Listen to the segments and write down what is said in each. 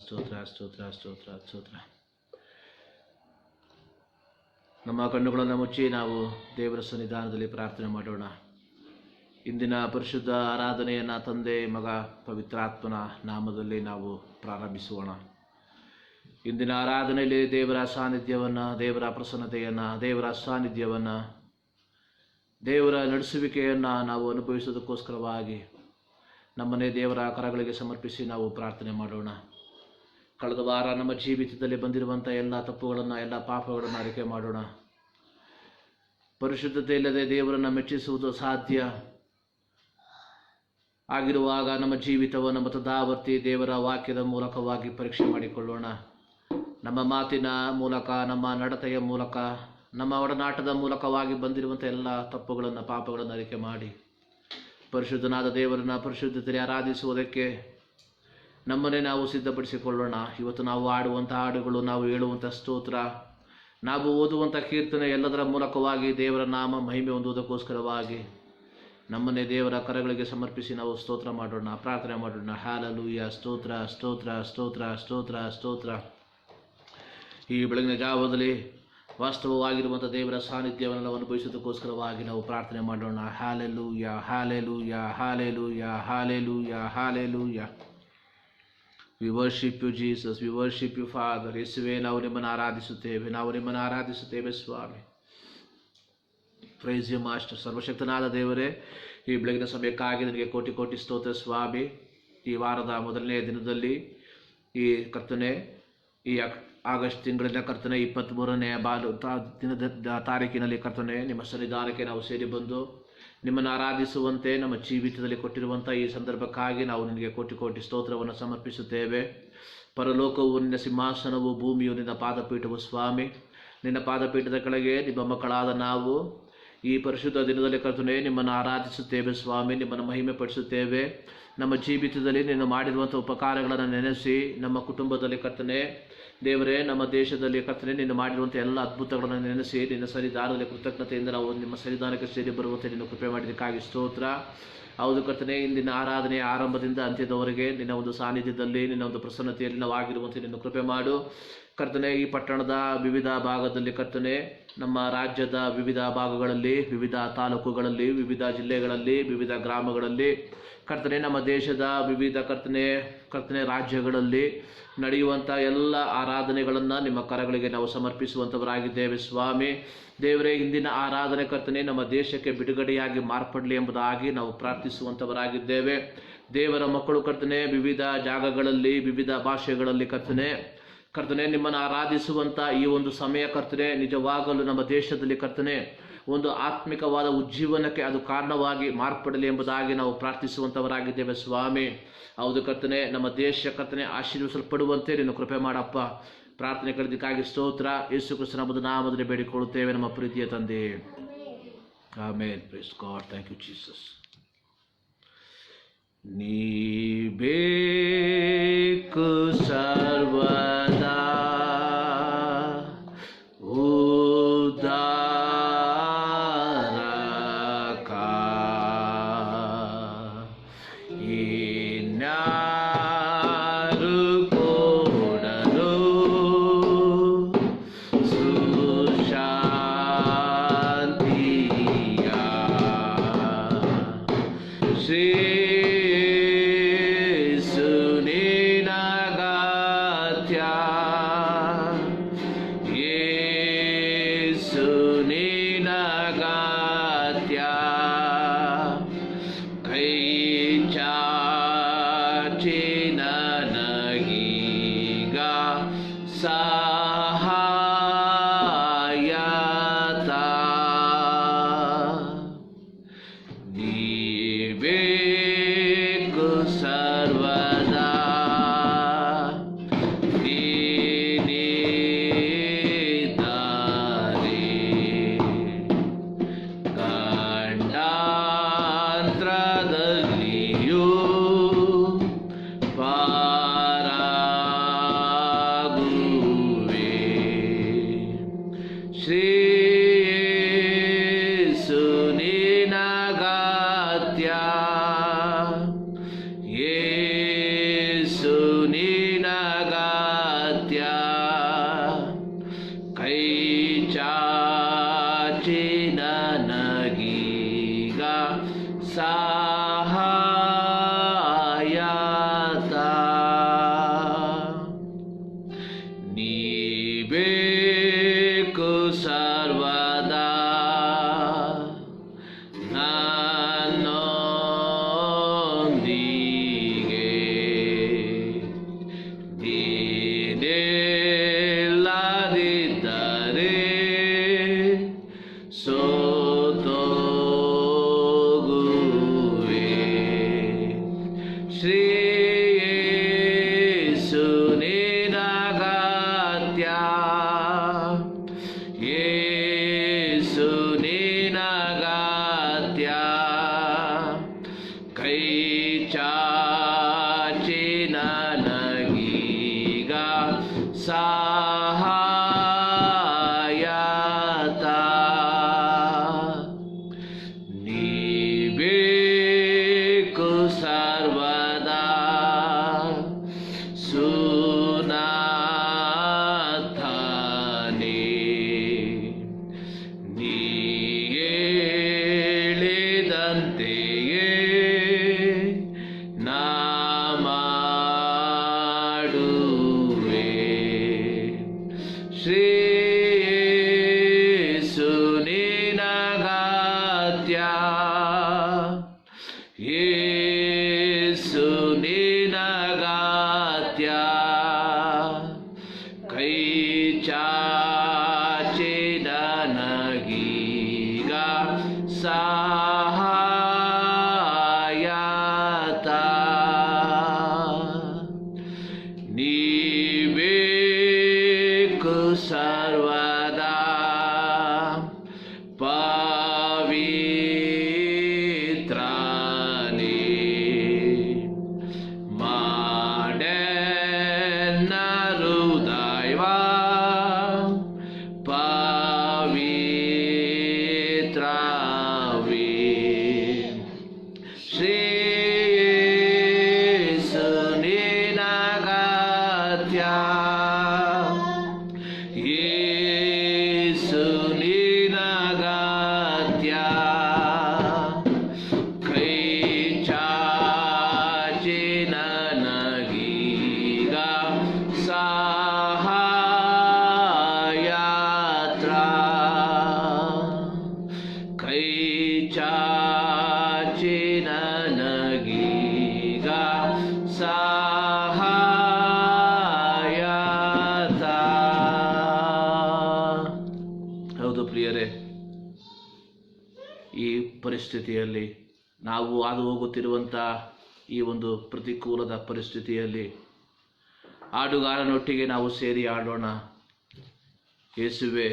ಸ್ತೋತ್ರ ಸ್ತೋತ್ರ ಸ್ತೋತ್ರ ಸ್ತೋತ್ರ. ನಮ್ಮ ಕಣ್ಣುಗಳನ್ನು ಮುಚ್ಚಿ ನಾವು ದೇವರ ಸನ್ನಿಧಾನದಲ್ಲಿ ಪ್ರಾರ್ಥನೆ ಮಾಡೋಣ. ಇಂದಿನ ಪರಿಶುದ್ಧ ಆರಾಧನೆಯನ್ನು ತಂದೆ ಮಗ ಪವಿತ್ರಾತ್ಮನ ನಾಮದಲ್ಲಿ ನಾವು ಪ್ರಾರಂಭಿಸೋಣ. ಇಂದಿನ ಆರಾಧನೆಯಲ್ಲಿ ದೇವರ ಸಾನ್ನಿಧ್ಯವನ್ನು, ದೇವರ ಪ್ರಸನ್ನತೆಯನ್ನು, ದೇವರ ಸಾನ್ನಿಧ್ಯವನ್ನು, ದೇವರ ನಡೆಸುವಿಕೆಯನ್ನು ನಾವು ಅನುಭವಿಸೋದಕ್ಕೋಸ್ಕರವಾಗಿ ನಮ್ಮನ್ನೇ ದೇವರ ಕರಗಳಿಗೆ ಸಮರ್ಪಿಸಿ ನಾವು ಪ್ರಾರ್ಥನೆ ಮಾಡೋಣ. ಕಳೆದ ವಾರ ನಮ್ಮ ಜೀವಿತದಲ್ಲಿ ಬಂದಿರುವಂಥ ಎಲ್ಲ ತಪ್ಪುಗಳನ್ನು, ಎಲ್ಲ ಪಾಪಗಳನ್ನು ಅರಿಕೆ ಮಾಡೋಣ. ಪರಿಶುದ್ಧತೆ ಇಲ್ಲದೆ ದೇವರನ್ನು ಮೆಚ್ಚಿಸುವುದು ಸಾಧ್ಯ ಆಗಿರುವಾಗ ನಮ್ಮ ಜೀವಿತವನ್ನು ಮತದಾವರ್ತಿ ದೇವರ ವಾಕ್ಯದ ಮೂಲಕವಾಗಿ ಪರೀಕ್ಷೆ ಮಾಡಿಕೊಳ್ಳೋಣ. ನಮ್ಮ ಮಾತಿನ ಮೂಲಕ, ನಮ್ಮ ನಡತೆಯ ಮೂಲಕ, ನಮ್ಮ ಒಡನಾಟದ ಮೂಲಕವಾಗಿ ಬಂದಿರುವಂಥ ಎಲ್ಲ ತಪ್ಪುಗಳನ್ನು, ಪಾಪಗಳನ್ನು ಅರಿಕೆ ಮಾಡಿ ಪರಿಶುದ್ಧನಾದ ದೇವರನ್ನು ಪರಿಶುದ್ಧತೆಯಲ್ಲಿ ಆರಾಧಿಸುವುದಕ್ಕೆ ನಮ್ಮನ್ನೇ ನಾವು ಸಿದ್ಧಪಡಿಸಿಕೊಳ್ಳೋಣ. ಇವತ್ತು ನಾವು ಆಡುವಂಥ ಹಾಡುಗಳು, ನಾವು ಹೇಳುವಂಥ ಸ್ತೋತ್ರ, ನಾವು ಓದುವಂಥ ಕೀರ್ತನೆ ಎಲ್ಲದರ ಮೂಲಕವಾಗಿ ದೇವರ ನಾಮ ಮಹಿಮೆ ಹೊಂದುವುದಕ್ಕೋಸ್ಕರವಾಗಿ ನಮ್ಮನ್ನೇ ದೇವರ ಕರಗಳಿಗೆ ಸಮರ್ಪಿಸಿ ನಾವು ಸ್ತೋತ್ರ ಮಾಡೋಣ, ಪ್ರಾರ್ಥನೆ ಮಾಡೋಣ. ಹಲ್ಲೆಲೂಯಾ. ಸ್ತೋತ್ರ ಸ್ತೋತ್ರ ಸ್ತೋತ್ರ ಸ್ತೋತ್ರ ಸ್ತೋತ್ರ. ಈ ಬೆಳಗಿನ ಜಾವದಲ್ಲಿ ವಾಸ್ತವವಾಗಿರುವಂಥ ದೇವರ ಸಾನ್ನಿಧ್ಯವನ್ನು ನಾವು ಅನುಭವಿಸೋದಕ್ಕೋಸ್ಕರವಾಗಿ ನಾವು ಪ್ರಾರ್ಥನೆ ಮಾಡೋಣ. Hallelujah hallelujah hallelujah hallelujah hallelujah. We worship you Jesus, we worship you father. ಯೇಸುವೇ, ನಾವು ನಿಮ್ಮನ್ನು ಆರಾಧಿಸುತ್ತೇವೆ, ನಾವು ನಿಮ್ಮನ್ನು ಆರಾಧಿಸುತ್ತೇವೆ ಸ್ವಾಮಿ. Praise you master. ಸರ್ವಶಕ್ತನಾದ ದೇವರೇ, ಈ ಬೆಳಗಿನ ಸಮಯಕ್ಕಾಗಿ ನನಗೆ ಕೋಟಿ ಕೋಟಿ ಸ್ತೋತ್ರ ಸ್ವಾಮಿ. ಈ ವಾರದ ಮೊದಲನೇ ದಿನದಲ್ಲಿ ಈ ಕರ್ತನೆ, ಈ ಆಗಸ್ಟ್ ತಿಂಗಳಿನ ಕರ್ತನೆ 23ನೇ ದಿನದ ತಾರೀಕಿನಲ್ಲಿ ಕರ್ತನೆ ನಿಮ್ಮ ಸನ್ನಿಧಾನಕ್ಕೆ ನಾವು ಸೇರಿ ಬಂದು ನಿಮ್ಮನ್ನು ಆರಾಧಿಸುವಂತೆ ನಮ್ಮ ಜೀವಿತದಲ್ಲಿ ಕೊಟ್ಟಿರುವಂಥ ಈ ಸಂದರ್ಭಕ್ಕಾಗಿ ನಾವು ನಿನಗೆ ಕೋಟಿ ಕೋಟಿ ಸ್ತೋತ್ರವನ್ನು ಸಮರ್ಪಿಸುತ್ತೇವೆ. ಪರಲೋಕವು ನಿನ್ನ ಸಿಂಹಾಸನವು, ಭೂಮಿಯು ನಿನ್ನ ಪಾದಪೀಠವು ಸ್ವಾಮಿ. ನಿನ್ನ ಪಾದಪೀಠದ ಕೆಳಗೆ ನಿಮ್ಮ ಮಕ್ಕಳಾದ ನಾವು ಈ ಪರಿಶುದ್ಧ ದಿನದಲ್ಲಿ ಕರ್ತನೆ ನಿಮ್ಮನ್ನು ಆರಾಧಿಸುತ್ತೇವೆ ಸ್ವಾಮಿ, ನಿಮ್ಮನ್ನು ಮಹಿಮೆ ಪಡಿಸುತ್ತೇವೆ. ನಮ್ಮ ಜೀವಿತದಲ್ಲಿ ನೀನು ಮಾಡಿರುವಂಥ ಉಪಕಾರಗಳನ್ನು ನೆನೆಸಿ, ನಮ್ಮ ಕುಟುಂಬದಲ್ಲಿ ಕರ್ತನೆ ದೇವರೇ, ನಮ್ಮ ದೇಶದಲ್ಲಿ ಕರ್ತನೆ ನೀನು ಮಾಡಿರುವಂಥ ಎಲ್ಲ ಅದ್ಭುತಗಳನ್ನು ನೆನೆಸಿ ನಿನ್ನ ಸನ್ನಿಧಾನದಲ್ಲಿ ಕೃತಜ್ಞತೆಯಿಂದ ನಾವು ನಿಮ್ಮ ಸನ್ನಿಧಾನಕ್ಕೆ ಸೇರಿ ಬರುವಂತೆ ನೀನು ಕೃಪೆ ಮಾಡಿದ್ದಕ್ಕಾಗಿ ಸ್ತೋತ್ರ. ಹೌದು ಕರ್ತನೆ, ಇಂದಿನ ಆರಾಧನೆಯ ಆರಂಭದಿಂದ ಅಂತ್ಯದವರೆಗೆ ನಿನ್ನ ಒಂದು ಸಾನ್ನಿಧ್ಯದಲ್ಲಿ, ನಿನ್ನ ಒಂದು ಪ್ರಸನ್ನತೆಯಲ್ಲಿ ನಾವು ಆಗಿರುವಂತೆ ನಿನ್ನ ಕೃಪೆ ಮಾಡು ಕರ್ತನೆ. ಈ ಪಟ್ಟಣದ ವಿವಿಧ ಭಾಗದಲ್ಲಿ ಕರ್ತನೆ, ನಮ್ಮ ರಾಜ್ಯದ ವಿವಿಧ ಭಾಗಗಳಲ್ಲಿ, ವಿವಿಧ ತಾಲೂಕುಗಳಲ್ಲಿ, ವಿವಿಧ ಜಿಲ್ಲೆಗಳಲ್ಲಿ, ವಿವಿಧ ಗ್ರಾಮಗಳಲ್ಲಿ ಕರ್ತನೆ, ನಮ್ಮ ದೇಶದ ವಿವಿಧ ಕರ್ತನೆ ರಾಜ್ಯಗಳಲ್ಲಿ ನಡೆಯುವಂಥ ಎಲ್ಲ ಆರಾಧನೆಗಳನ್ನು ನಿಮ್ಮ ಕರಗಳಿಗೆ ನಾವು ಸಮರ್ಪಿಸುವಂಥವರಾಗಿದ್ದೇವೆ ಸ್ವಾಮಿ. ದೇವರೇ, ಇಂದಿನ ಆರಾಧನೆ ಕರ್ತನೆ ನಮ್ಮ ದೇಶಕ್ಕೆ ಬಿಡುಗಡೆಯಾಗಿ ಮಾರ್ಪಡಲಿ ಎಂಬುದಾಗಿ ನಾವು ಪ್ರಾರ್ಥಿಸುವಂಥವರಾಗಿದ್ದೇವೆ. ದೇವರ ಮಕ್ಕಳು ಕರ್ತನೆ ವಿವಿಧ ಜಾಗಗಳಲ್ಲಿ, ವಿವಿಧ ಭಾಷೆಗಳಲ್ಲಿ ಕರ್ತನೆ ನಿಮ್ಮನ್ನು ಆರಾಧಿಸುವಂಥ ಈ ಒಂದು ಸಮಯ ಕರ್ತನೆ ನಿಜವಾಗಲು ನಮ್ಮ ದೇಶದಲ್ಲಿ ಕರ್ತನೆ ಒಂದು ಆತ್ಮಿಕವಾದ ಉಜ್ಜೀವನಕ್ಕೆ ಅದು ಕಾರಣವಾಗಿ ಮಾರ್ಪಡಲಿ ಎಂಬುದಾಗಿ ನಾವು ಪ್ರಾರ್ಥಿಸುವಂಥವರಾಗಿದ್ದೇವೆ ಸ್ವಾಮಿ. ಹೌದು ಕರ್ತನೆ, ನಮ್ಮ ದೇಶ ಕರ್ತನೆ ಆಶೀರ್ವಿಸಲ್ಪಡುವಂತೆ ನೀನು ಕೃಪೆ ಮಾಡಪ್ಪ. ಪ್ರಾರ್ಥನೆ ಕಳೆದಕ್ಕಾಗಿ ಸ್ತೋತ್ರ. ಯೇಸು ಕ್ರಿಸ್ತನ ನಾಮದಲ್ಲಿ ಬೇಡಿಕೊಳ್ಳುತ್ತೇವೆ ನಮ್ಮ ಪ್ರೀತಿಯ ತಂದೆ. Amen. Praise God. Thank you Jesus. ನೀ ಬೇಕು ಸರ್ವದಾ ಸರ್ವದಾ ಸಹಾಯತ ನೀ ಬೇಕು ಸರ್ವದಾ ಸುನಾಥನೇ ನೀ ಹೇಳಿದಂತೆಯೇ ನಾ ಮಾಡುವೆ ಶ್ರೀ ಯೇಸು ನಿನಗತ್ಯ ಯೇಸು ನಿನಗತ್ಯ ಕೈ ಚಾಚಿ ನನಗೀಗ ಸಹಾಯತ ನೀ ಬೇಕು ಸರ್ವದಾ ಪವಿತ್ರನೇ ಮಾಡೆನ್ನ ಹೃದಯ ಪವಿತ್ರವೇ ಶ್ರೀ ಯೇಸು ನಿನಗತ್ಯ ಯೇಸು ನಿನಗತ್ಯ ಕೈ ಚಾಚಿ ನನಗೀಗ ಸಹಾಯತ್ರ ಕೈ ಚಾಚಿ ನನಗೀಗ ಸಹಾಯತ. ಹೌದು ಪ್ರಿಯರೇ, ಈ ಪರಿಸ್ಥಿತಿಯಲ್ಲಿ ನಾವು ಹಾದು ಹೋಗುತ್ತಿರುವಂಥ ಈ ಒಂದು ಪ್ರತಿಕೂಲದ ಪರಿಸ್ಥಿತಿಯಲ್ಲಿ ಹಾಡುಗಾರನೊಟ್ಟಿಗೆ ನಾವು ಸೇರಿ ಹಾಡೋಣ. ಯೇಸುವೆ,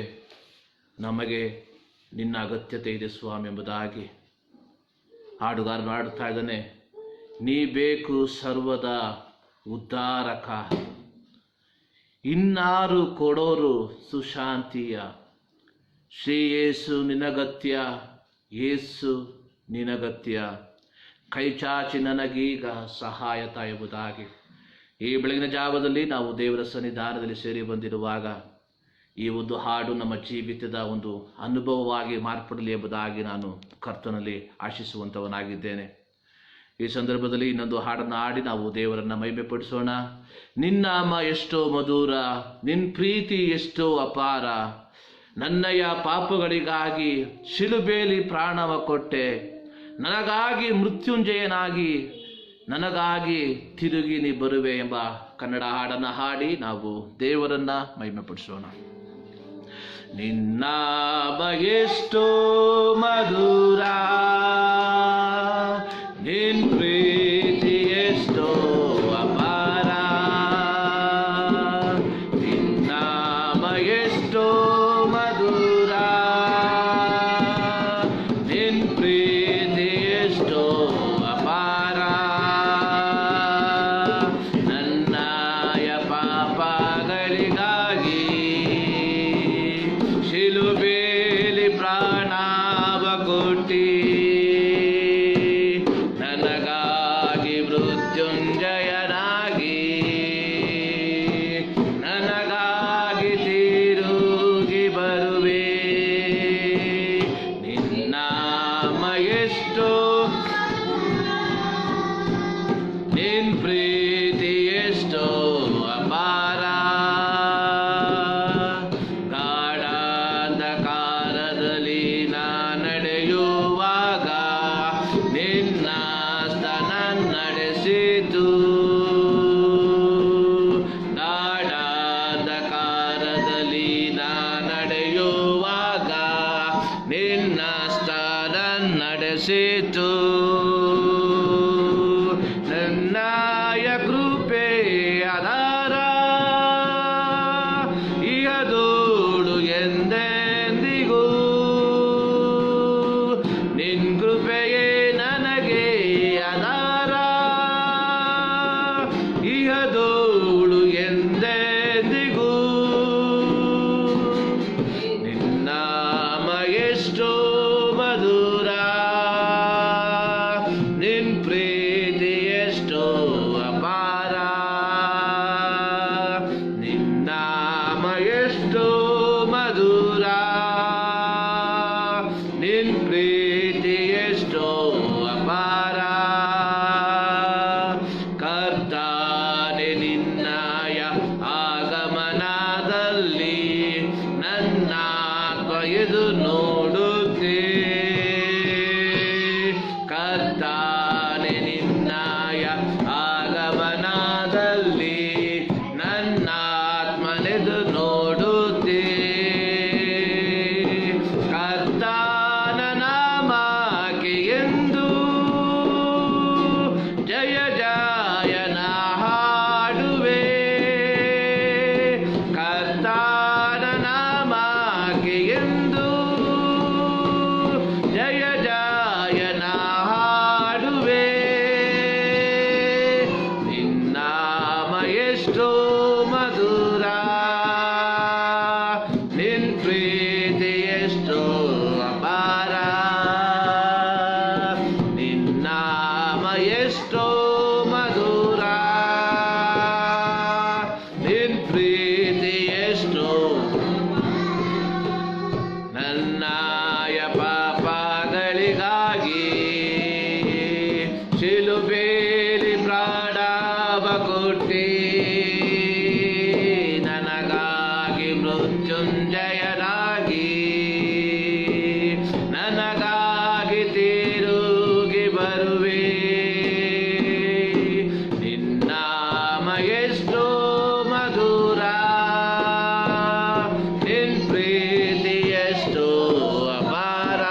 ನಮಗೆ ನಿನ್ನ ಅಗತ್ಯತೆ ಇದೆ ಸ್ವಾಮಿ ಎಂಬುದಾಗಿ ಹಾಡುಗಾರನು ಹಾಡುತ್ತಾ ಇದ್ದಾನೆ. ನೀ ಬೇಕು ಸರ್ವದ ಉದ್ಧಾರಕ, ಇನ್ನಾರು ಕೊಡೋರು ಸುಶಾಂತಿಯ. ಶ್ರೀ ಯೇಸು ನಿನಗತ್ಯ, ಯೇಸು ನಿನಗತ್ಯ, ಕೈ ಚಾಚಿ ನನಗೀಗ ಸಹಾಯತ ಎಂಬುದಾಗಿ ಈ ಬೆಳಗಿನ ಜಾವದಲ್ಲಿ ನಾವು ದೇವರ ಸನ್ನಿಧಾನದಲ್ಲಿ ಸೇರಿ ಬಂದಿರುವಾಗ ಈ ಒಂದು ಹಾಡು ನಮ್ಮ ಜೀವಿತದ ಒಂದು ಅನುಭವವಾಗಿ ಮಾರ್ಪಡಲಿ ಎಂಬುದಾಗಿ ನಾನು ಕರ್ತನಲ್ಲಿ ಆಶಿಸುವಂಥವನಾಗಿದ್ದೇನೆ. ಈ ಸಂದರ್ಭದಲ್ಲಿ ಇನ್ನೊಂದು ಹಾಡನ್ನು ಹಾಡಿ ನಾವು ದೇವರನ್ನು ಮಹಿಮೆಪಡಿಸೋಣ. ನಿನ್ನಾಮ ಎಷ್ಟೋ ಮಧುರ, ನಿನ್ನ ಪ್ರೀತಿ ಎಷ್ಟೋ ಅಪಾರ, ನನ್ನಯ ಪಾಪಗಳಿಗಾಗಿ ಶಿಲುಬೇಲಿ ಪ್ರಾಣವ ಕೊಟ್ಟೆ, ನನಗಾಗಿ ಮೃತ್ಯುಂಜಯನಾಗಿ ನನಗಾಗಿ ತಿರುಗಿ ನೀ ಬರುವೆ ಎಂಬ ಕನ್ನಡ ಹಾಡನ್ನು ಹಾಡಿ ನಾವು ದೇವರನ್ನ ಮಹಿಮೆಪಡಿಸೋಣ. ನಿನ್ನಾಮ ಎಷ್ಟೋ ಮಧುರ, ನಿನ್ ಪ್ರೀತಿ ಎಷ್ಟೋ ಅಪಾರ, ನಿನ್ನಾಮ ಎಷ್ಟೋ ಮಧುರ, ನಿನ್ ಪ್ರೀತಿ ಎಷ್ಟೋ ಅಪಾರ, ನನ್ನಯ ಪಾಪಗಳಿಗಾಗಿ ಶಿಲುಬೇಲಿ ಪ್ರಾಣವ ಕೊಟ್ಟಿ, ನನಗಾಗಿ ಮೃತ್ಯುಂಜಯನಾಗಿ ನನಗಾಗಿ ತಿರುಗಿ ಬರುವೆ. ನಿನ್ನಾಮ ಎಷ್ಟೋ, ನಿನ್ ಪ್ರೀತಿ ಎಷ್ಟೋ ಅಪಾರ, ಗಾಢಾಂಧಕಾರದಲ್ಲಿ ನಾ ನಡೆಯುವಾಗ ನಿನ್ನ ಸ್ತನ ನಡೆಸಿತು, ಗಾಢಾಂಧಕಾರದಲ್ಲಿ ನಾ ನಡೆಯುವಾಗ ನಿನ್ನ ಸ್ತನ ನಡೆಸಿತು, ನನ್ನಯ ಕೃಪೆ ಆಧಾರ ಇಹದೋಳು ಎಂದೆಂದಿಗೂ, ನಿನ್ ಕೃಪೆಯೇ ನನಗೆ ಆಧಾರ ಇಹದೋಳು ಎಂದೆಂದಿಗೂ, ಎಷ್ಟೋ ಮಧುರ, ನಿನ್ ಪ್ರೀತಿ ಎಷ್ಟೋ ಅಪಾರ, ನಿನ್ನಾಮ ಎಷ್ಟೋ ಮಧುರ, ನಿನ್ ಪ್ರೀತಿ ಎಷ್ಟೋ. ನನ್ನಾಯ ಪಾಪಗಳಿಗಾಗಿ ಶಿಲುಬೇಲಿ ಪ್ರಾಣವ ಕೊಟ್ಟಿ, ನನಗಾಗಿ ಮೃತ್ಯುಂಜಯನಾಗಿ, ನನಗಾಗಿ ತಿರುಗಿ ಬರುವೆ. ನಿನ್ನಾಮ ಎಷ್ಟೋ ಮಧುರ, ನಿನ್ ಪ್ರೀತಿ ಎಷ್ಟೋ ಅಪಾರ,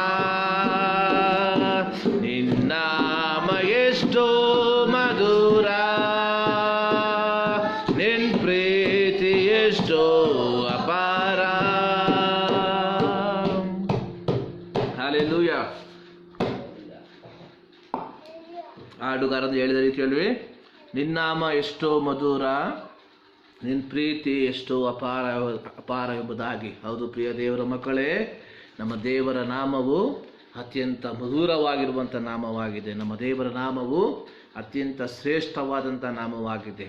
ನಿನ್ನಾಮ ಎಷ್ಟೋ ಮಧುರ, ನಿನ್ ಪ್ರೀತಿ ಎಷ್ಟೋ ಅಪಾರ. ಹಲ್ಲೆಲೂಯಾ. ಹಾಡುಗಾರರು ಹೇಳಿದ ರೀತಿಯಲ್ಲಿ ನಿನ್ನಾಮ ಎಷ್ಟೋ ಮಧುರ, ನಿನ್ನ ಪ್ರೀತಿ ಎಷ್ಟೋ ಅಪಾರ ಅಪಾರ ಎಂಬುದಾಗಿ. ಹೌದು ಪ್ರಿಯ ದೇವರ ಮಕ್ಕಳೇ, ನಮ್ಮ ದೇವರ ನಾಮವು ಅತ್ಯಂತ ಮಧುರವಾಗಿರುವಂಥ ನಾಮವಾಗಿದೆ. ನಮ್ಮ ದೇವರ ನಾಮವು ಅತ್ಯಂತ ಶ್ರೇಷ್ಠವಾದಂಥ ನಾಮವಾಗಿದೆ.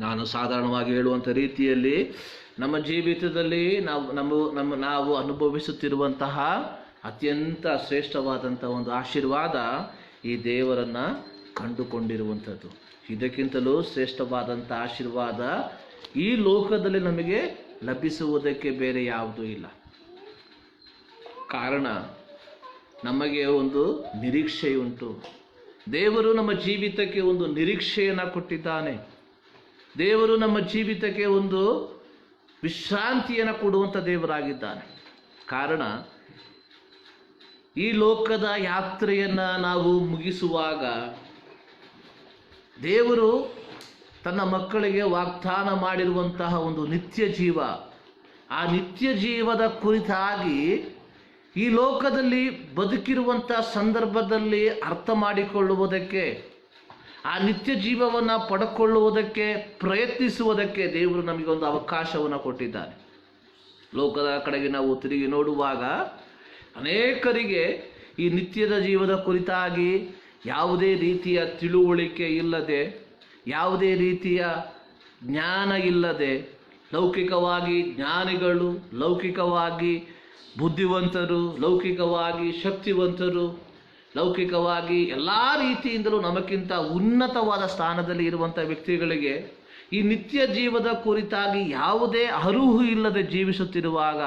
ನಾನು ಸಾಧಾರಣವಾಗಿ ಹೇಳುವಂಥ ರೀತಿಯಲ್ಲಿ ನಮ್ಮ ಜೀವಿತದಲ್ಲಿ ನಾವು ಅನುಭವಿಸುತ್ತಿರುವಂತಹ ಅತ್ಯಂತ ಶ್ರೇಷ್ಠವಾದಂಥ ಒಂದು ಆಶೀರ್ವಾದ ಈ ದೇವರನ್ನು ಕಂಡುಕೊಂಡಿರುವಂಥದ್ದು. ಇದಕ್ಕಿಂತಲೂ ಶ್ರೇಷ್ಠವಾದಂಥ ಆಶೀರ್ವಾದ ಈ ಲೋಕದಲ್ಲಿ ನಮಗೆ ಲಭಿಸುವುದಕ್ಕೆ ಬೇರೆ ಯಾವುದೂ ಇಲ್ಲ. ಕಾರಣ ನಮಗೆ ಒಂದು ನಿರೀಕ್ಷೆಯುಂಟು. ದೇವರು ನಮ್ಮ ಜೀವಿತಕ್ಕೆ ಒಂದು ನಿರೀಕ್ಷೆಯನ್ನು ಕೊಟ್ಟಿದ್ದಾನೆ. ದೇವರು ನಮ್ಮ ಜೀವಿತಕ್ಕೆ ಒಂದು ವಿಶ್ರಾಂತಿಯನ್ನು ಕೊಡುವಂಥ ದೇವರಾಗಿದ್ದಾನೆ. ಕಾರಣ ಈ ಲೋಕದ ಯಾತ್ರೆಯನ್ನು ನಾವು ಮುಗಿಸುವಾಗ ದೇವರು ತನ್ನ ಮಕ್ಕಳಿಗೆ ವಾಗ್ದಾನ ಮಾಡಿರುವಂತಹ ಒಂದು ನಿತ್ಯ ಜೀವ, ಆ ನಿತ್ಯ ಜೀವದ ಕುರಿತಾಗಿ ಈ ಲೋಕದಲ್ಲಿ ಬದುಕಿರುವಂಥ ಸಂದರ್ಭದಲ್ಲಿ ಅರ್ಥ ಮಾಡಿಕೊಳ್ಳುವುದಕ್ಕೆ, ಆ ನಿತ್ಯ ಜೀವವನ್ನು ಪಡ್ಕೊಳ್ಳುವುದಕ್ಕೆ ಪ್ರಯತ್ನಿಸುವುದಕ್ಕೆ ದೇವರು ನಮಗೊಂದು ಅವಕಾಶವನ್ನು ಕೊಟ್ಟಿದ್ದಾನೆ. ಲೋಕದ ಕಡೆಗೆ ನಾವು ತಿರುಗಿ ನೋಡುವಾಗ ಅನೇಕರಿಗೆ ಈ ನಿತ್ಯದ ಜೀವದ ಕುರಿತಾಗಿ ಯಾವುದೇ ರೀತಿಯ ತಿಳುವಳಿಕೆ ಇಲ್ಲದೆ, ಯಾವುದೇ ರೀತಿಯ ಜ್ಞಾನ ಇಲ್ಲದೆ, ಲೌಕಿಕವಾಗಿ ಜ್ಞಾನಿಗಳು, ಲೌಕಿಕವಾಗಿ ಬುದ್ಧಿವಂತರು, ಲೌಕಿಕವಾಗಿ ಶಕ್ತಿವಂತರು, ಲೌಕಿಕವಾಗಿ ಎಲ್ಲ ರೀತಿಯಿಂದಲೂ ನಮಗಿಂತ ಉನ್ನತವಾದ ಸ್ಥಾನದಲ್ಲಿ ಇರುವಂಥ ವ್ಯಕ್ತಿಗಳಿಗೆ ಈ ನಿತ್ಯ ಜೀವದ ಕುರಿತಾಗಿ ಯಾವುದೇ ಅರಿವು ಇಲ್ಲದೆ ಜೀವಿಸುತ್ತಿರುವಾಗ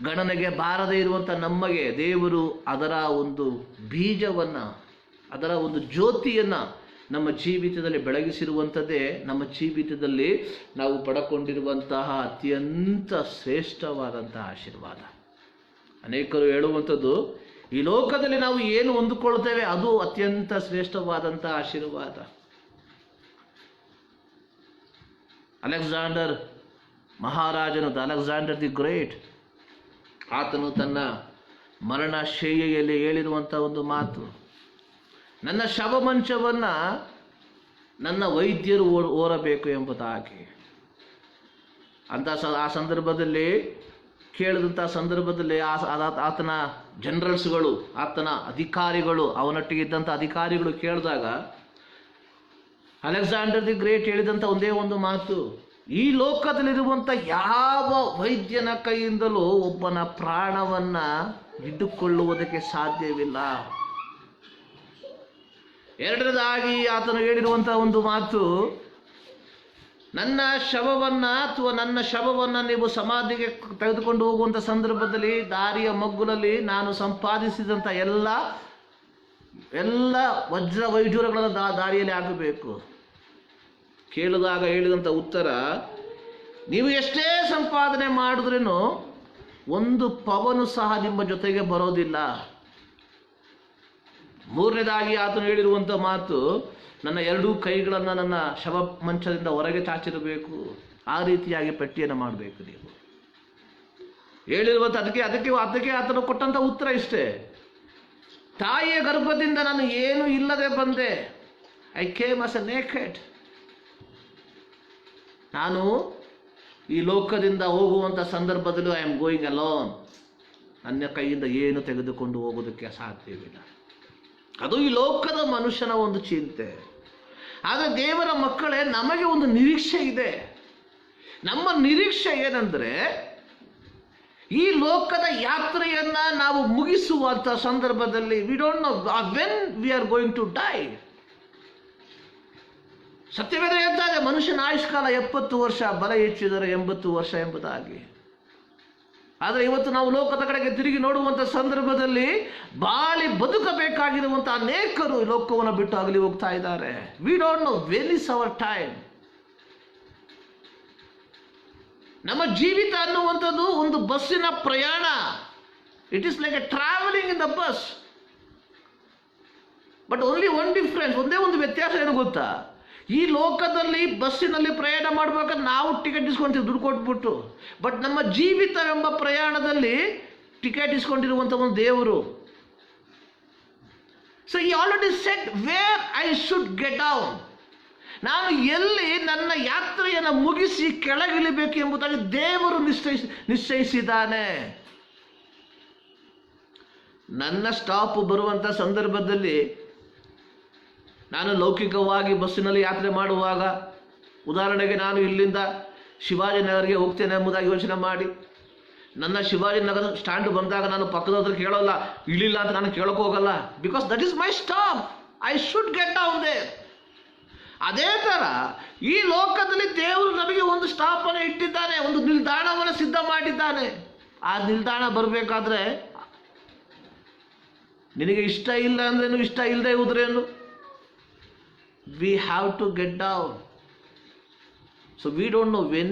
ಗಣನೆಗೆ ಬಾರದೇ ಇರುವಂಥ ನಮಗೆ ದೇವರು ಅದರ ಒಂದು ಬೀಜವನ್ನು, ಅದರ ಒಂದು ಜ್ಯೋತಿಯನ್ನು ನಮ್ಮ ಜೀವಿತದಲ್ಲಿ ಬೆಳಗಿಸಿರುವಂಥದ್ದೇ ನಮ್ಮ ಜೀವಿತದಲ್ಲಿ ನಾವು ಪಡ್ಕೊಂಡಿರುವಂತಹ ಅತ್ಯಂತ ಶ್ರೇಷ್ಠವಾದಂತಹ ಆಶೀರ್ವಾದ. ಅನೇಕರು ಹೇಳುವಂಥದ್ದು, ಈ ಲೋಕದಲ್ಲಿ ನಾವು ಏನು ಹೊಂದಿಕೊಳ್ತೇವೆ ಅದು ಅತ್ಯಂತ ಶ್ರೇಷ್ಠವಾದಂತಹ ಆಶೀರ್ವಾದ. ಅಲೆಕ್ಸಾಂಡರ್ ಮಹಾರಾಜನು, ಅಲೆಕ್ಸಾಂಡರ್ ದಿ ಗ್ರೇಟ್, ಆತನು ತನ್ನ ಮರಣ ಶಯ್ಯೆಯಲ್ಲಿ ಹೇಳಿರುವಂಥ ಒಂದು ಮಾತು, ನನ್ನ ಶವಮಂಚವನ್ನು ನನ್ನ ವೈದ್ಯರು ಓರಬೇಕು ಎಂಬುದಾಗಿ. ಆ ಸಂದರ್ಭದಲ್ಲಿ ಕೇಳಿದಂಥ ಸಂದರ್ಭದಲ್ಲಿ ಆತನ ಜನರಲ್ಸ್ಗಳು, ಆತನ ಅಧಿಕಾರಿಗಳು, ಅವನೊಟ್ಟಿಗಿದ್ದಂಥ ಅಧಿಕಾರಿಗಳು ಕೇಳಿದಾಗ ಅಲೆಕ್ಸಾಂಡರ್ ದಿ ಗ್ರೇಟ್ ಹೇಳಿದಂಥ ಒಂದೇ ಒಂದು ಮಾತು, ಈ ಲೋಕದಲ್ಲಿರುವಂಥ ಯಾವ ವೈದ್ಯನ ಕೈಯಿಂದಲೂ ಒಬ್ಬನ ಪ್ರಾಣವನ್ನು ಹಿಡಿದುಕೊಳ್ಳುವುದಕ್ಕೆ ಸಾಧ್ಯವಿಲ್ಲ. ಎರಡನೇದಾಗಿ ಆತನು ಹೇಳಿರುವಂಥ ಒಂದು ಮಾತು, ನನ್ನ ಶವವನ್ನು ಅಥವಾ ನನ್ನ ಶವವನ್ನು ನೀವು ಸಮಾಧಿಗೆ ತೆಗೆದುಕೊಂಡು ಹೋಗುವಂಥ ಸಂದರ್ಭದಲ್ಲಿ ದಾರಿಯ ಮಗ್ಗುಲಲ್ಲಿ ನಾನು ಸಂಪಾದಿಸಿದಂಥ ಎಲ್ಲ ವಜ್ರ ವೈಢೂರ್ಯಗಳನ್ನು ದಾರಿಯಲ್ಲಿ ಹಾಕಬೇಕು. ಕೇಳಿದಾಗ ಹೇಳಿದಂಥ ಉತ್ತರ, ನೀವು ಎಷ್ಟೇ ಸಂಪಾದನೆ ಮಾಡಿದ್ರೂ ಒಂದು ಪವನು ಸಹ ನಿಮ್ಮ ಜೊತೆಗೆ ಬರೋದಿಲ್ಲ. ಮೂರನೇದಾಗಿ ಆತನು ಹೇಳಿರುವಂಥ ಮಾತು, ನನ್ನ ಎರಡೂ ಕೈಗಳನ್ನು ನನ್ನ ಶವ ಮಂಚದಿಂದ ಹೊರಗೆ ಚಾಚಿರಬೇಕು, ಆ ರೀತಿಯಾಗಿ ಪಟ್ಟಿಯನ್ನು ಮಾಡಬೇಕು ನೀವು ಹೇಳಿರುವಂಥ. ಅದಕ್ಕೆ ಆತನು ಕೊಟ್ಟಂಥ ಉತ್ತರ ಇಷ್ಟೇ, ತಾಯಿಯ ಗರ್ಭದಿಂದ ನಾನು ಏನು ಇಲ್ಲದೆ ಬಂದೆ, I came as A naked. ನಾನು ಈ ಲೋಕದಿಂದ ಹೋಗುವಂಥ ಸಂದರ್ಭದಲ್ಲೂ ಐ ಆಮ್ ಗೋಯಿಂಗ್ ಅಲೋನ್. ನನ್ನ ಕೈಯಿಂದ ಏನು ತೆಗೆದುಕೊಂಡು ಹೋಗೋದಕ್ಕೆ ಸಾಧ್ಯವಿಲ್ಲ. ಅದು ಈ ಲೋಕದ ಮನುಷ್ಯನ ಒಂದು ಚಿಂತೆ. ಆದರೆ ದೇವರ ಮಕ್ಕಳೇ, ನಮಗೆ ಒಂದು ನಿರೀಕ್ಷೆ ಇದೆ. ನಮ್ಮ ನಿರೀಕ್ಷೆ ಏನಂದರೆ, ಈ ಲೋಕದ ಯಾತ್ರೆಯನ್ನ ನಾವು ಮುಗಿಸುವಂಥ ಸಂದರ್ಭದಲ್ಲಿ we don't know when we are going to die. ಸತ್ಯವೇದ ಹೇಳ್ತಾರೆ, ಮನುಷ್ಯನ ಆಯುಷ್ಕಾಲ 70 ವರ್ಷ, ಬಲ ಹೆಚ್ಚಿದರೆ 80 ವರ್ಷ ಎಂಬುದಾಗಿ. ಆದರೆ ಇವತ್ತು ನಾವು ಲೋಕದ ಕಡೆಗೆ ತಿರುಗಿ ನೋಡುವಂಥ ಸಂದರ್ಭದಲ್ಲಿ ಬಾಳಿ ಬದುಕಬೇಕಾಗಿರುವಂಥ ಅನೇಕರು ಈ ಲೋಕವನ್ನು ಬಿಟ್ಟು ಅಗಲಿ ಹೋಗ್ತಾ ಇದ್ದಾರೆ. V don't know when is our time. ನಮ್ಮ ಜೀವಿತ ಅನ್ನುವಂಥದ್ದು ಒಂದು ಬಸ್ಸಿನ ಪ್ರಯಾಣ. It is like A travelling in the bus. But only one difference, ಒಂದೇ ಒಂದು ವ್ಯತ್ಯಾಸ ಏನು ಗೊತ್ತಾ? ಈ ಲೋಕದಲ್ಲಿ ಬಸ್ಸಿನಲ್ಲಿ ಪ್ರಯಾಣ ಮಾಡಬೇಕಾದ್ರೆ ನಾವು ಟಿಕೆಟ್ ಇಸ್ಕೊಂತೀವಿ ದುಡ್ಡು ಕೊಟ್ಬಿಟ್ಟು. ಬಟ್ ನಮ್ಮ ಜೀವಿತವೆಂಬ ಪ್ರಯಾಣದಲ್ಲಿ ಟಿಕೆಟ್ ಇಸ್ಕೊಂಡಿರುವಂಥ ಒಂದು ದೇವರು. ಸೊ ಈ already set where I should get down. ನಾನು ಎಲ್ಲಿ ನನ್ನ ಯಾತ್ರೆಯನ್ನು ಮುಗಿಸಿ ಕೆಳಗಿಳಿಬೇಕು ಎಂಬುದಾಗಿ ದೇವರು ನಿಶ್ಚಯಿಸಿದ್ದಾನೆ. ನನ್ನ ಸ್ಟಾಪ್ ಬರುವಂಥ ಸಂದರ್ಭದಲ್ಲಿ ನಾನು ಲೌಕಿಕವಾಗಿ ಬಸ್ಸಿನಲ್ಲಿ ಯಾತ್ರೆ ಮಾಡುವಾಗ, ಉದಾಹರಣೆಗೆ ನಾನು ಇಲ್ಲಿಂದ ಶಿವಾಜಿನಗರ್ಗೆ ಹೋಗ್ತೇನೆ ಎಂಬುದಾಗಿ ಯೋಚನೆ ಮಾಡಿ, ನನ್ನ ಶಿವಾಜಿನಗರ ಸ್ಟ್ಯಾಂಡ್ ಬಂದಾಗ ನಾನು ಪಕ್ಕದ ಕೇಳೋಲ್ಲ, ಇಳಿಲ್ಲ ಅಂತ ನಾನು ಕೇಳೋಕೆ ಹೋಗಲ್ಲ. Because that is my stop. I should get down there. ಅದೇ ಥರ ಈ ಲೋಕದಲ್ಲಿ ದೇವರು ನಮಗೆ ಒಂದು ಸ್ಟಾಪನ್ನು ಇಟ್ಟಿದ್ದಾನೆ, ಒಂದು ನಿಲ್ದಾಣವನ್ನು ಸಿದ್ಧ ಮಾಡಿದ್ದಾನೆ. ಆ ನಿಲ್ದಾಣ ಬರಬೇಕಾದ್ರೆ ನಿನಗೆ ಇಷ್ಟ ಇಲ್ಲ ಅಂದ್ರೇನು, ಇಷ್ಟ ಇಲ್ಲದೆ ಹೋದ್ರೇನು, we have to get down. So we don't know when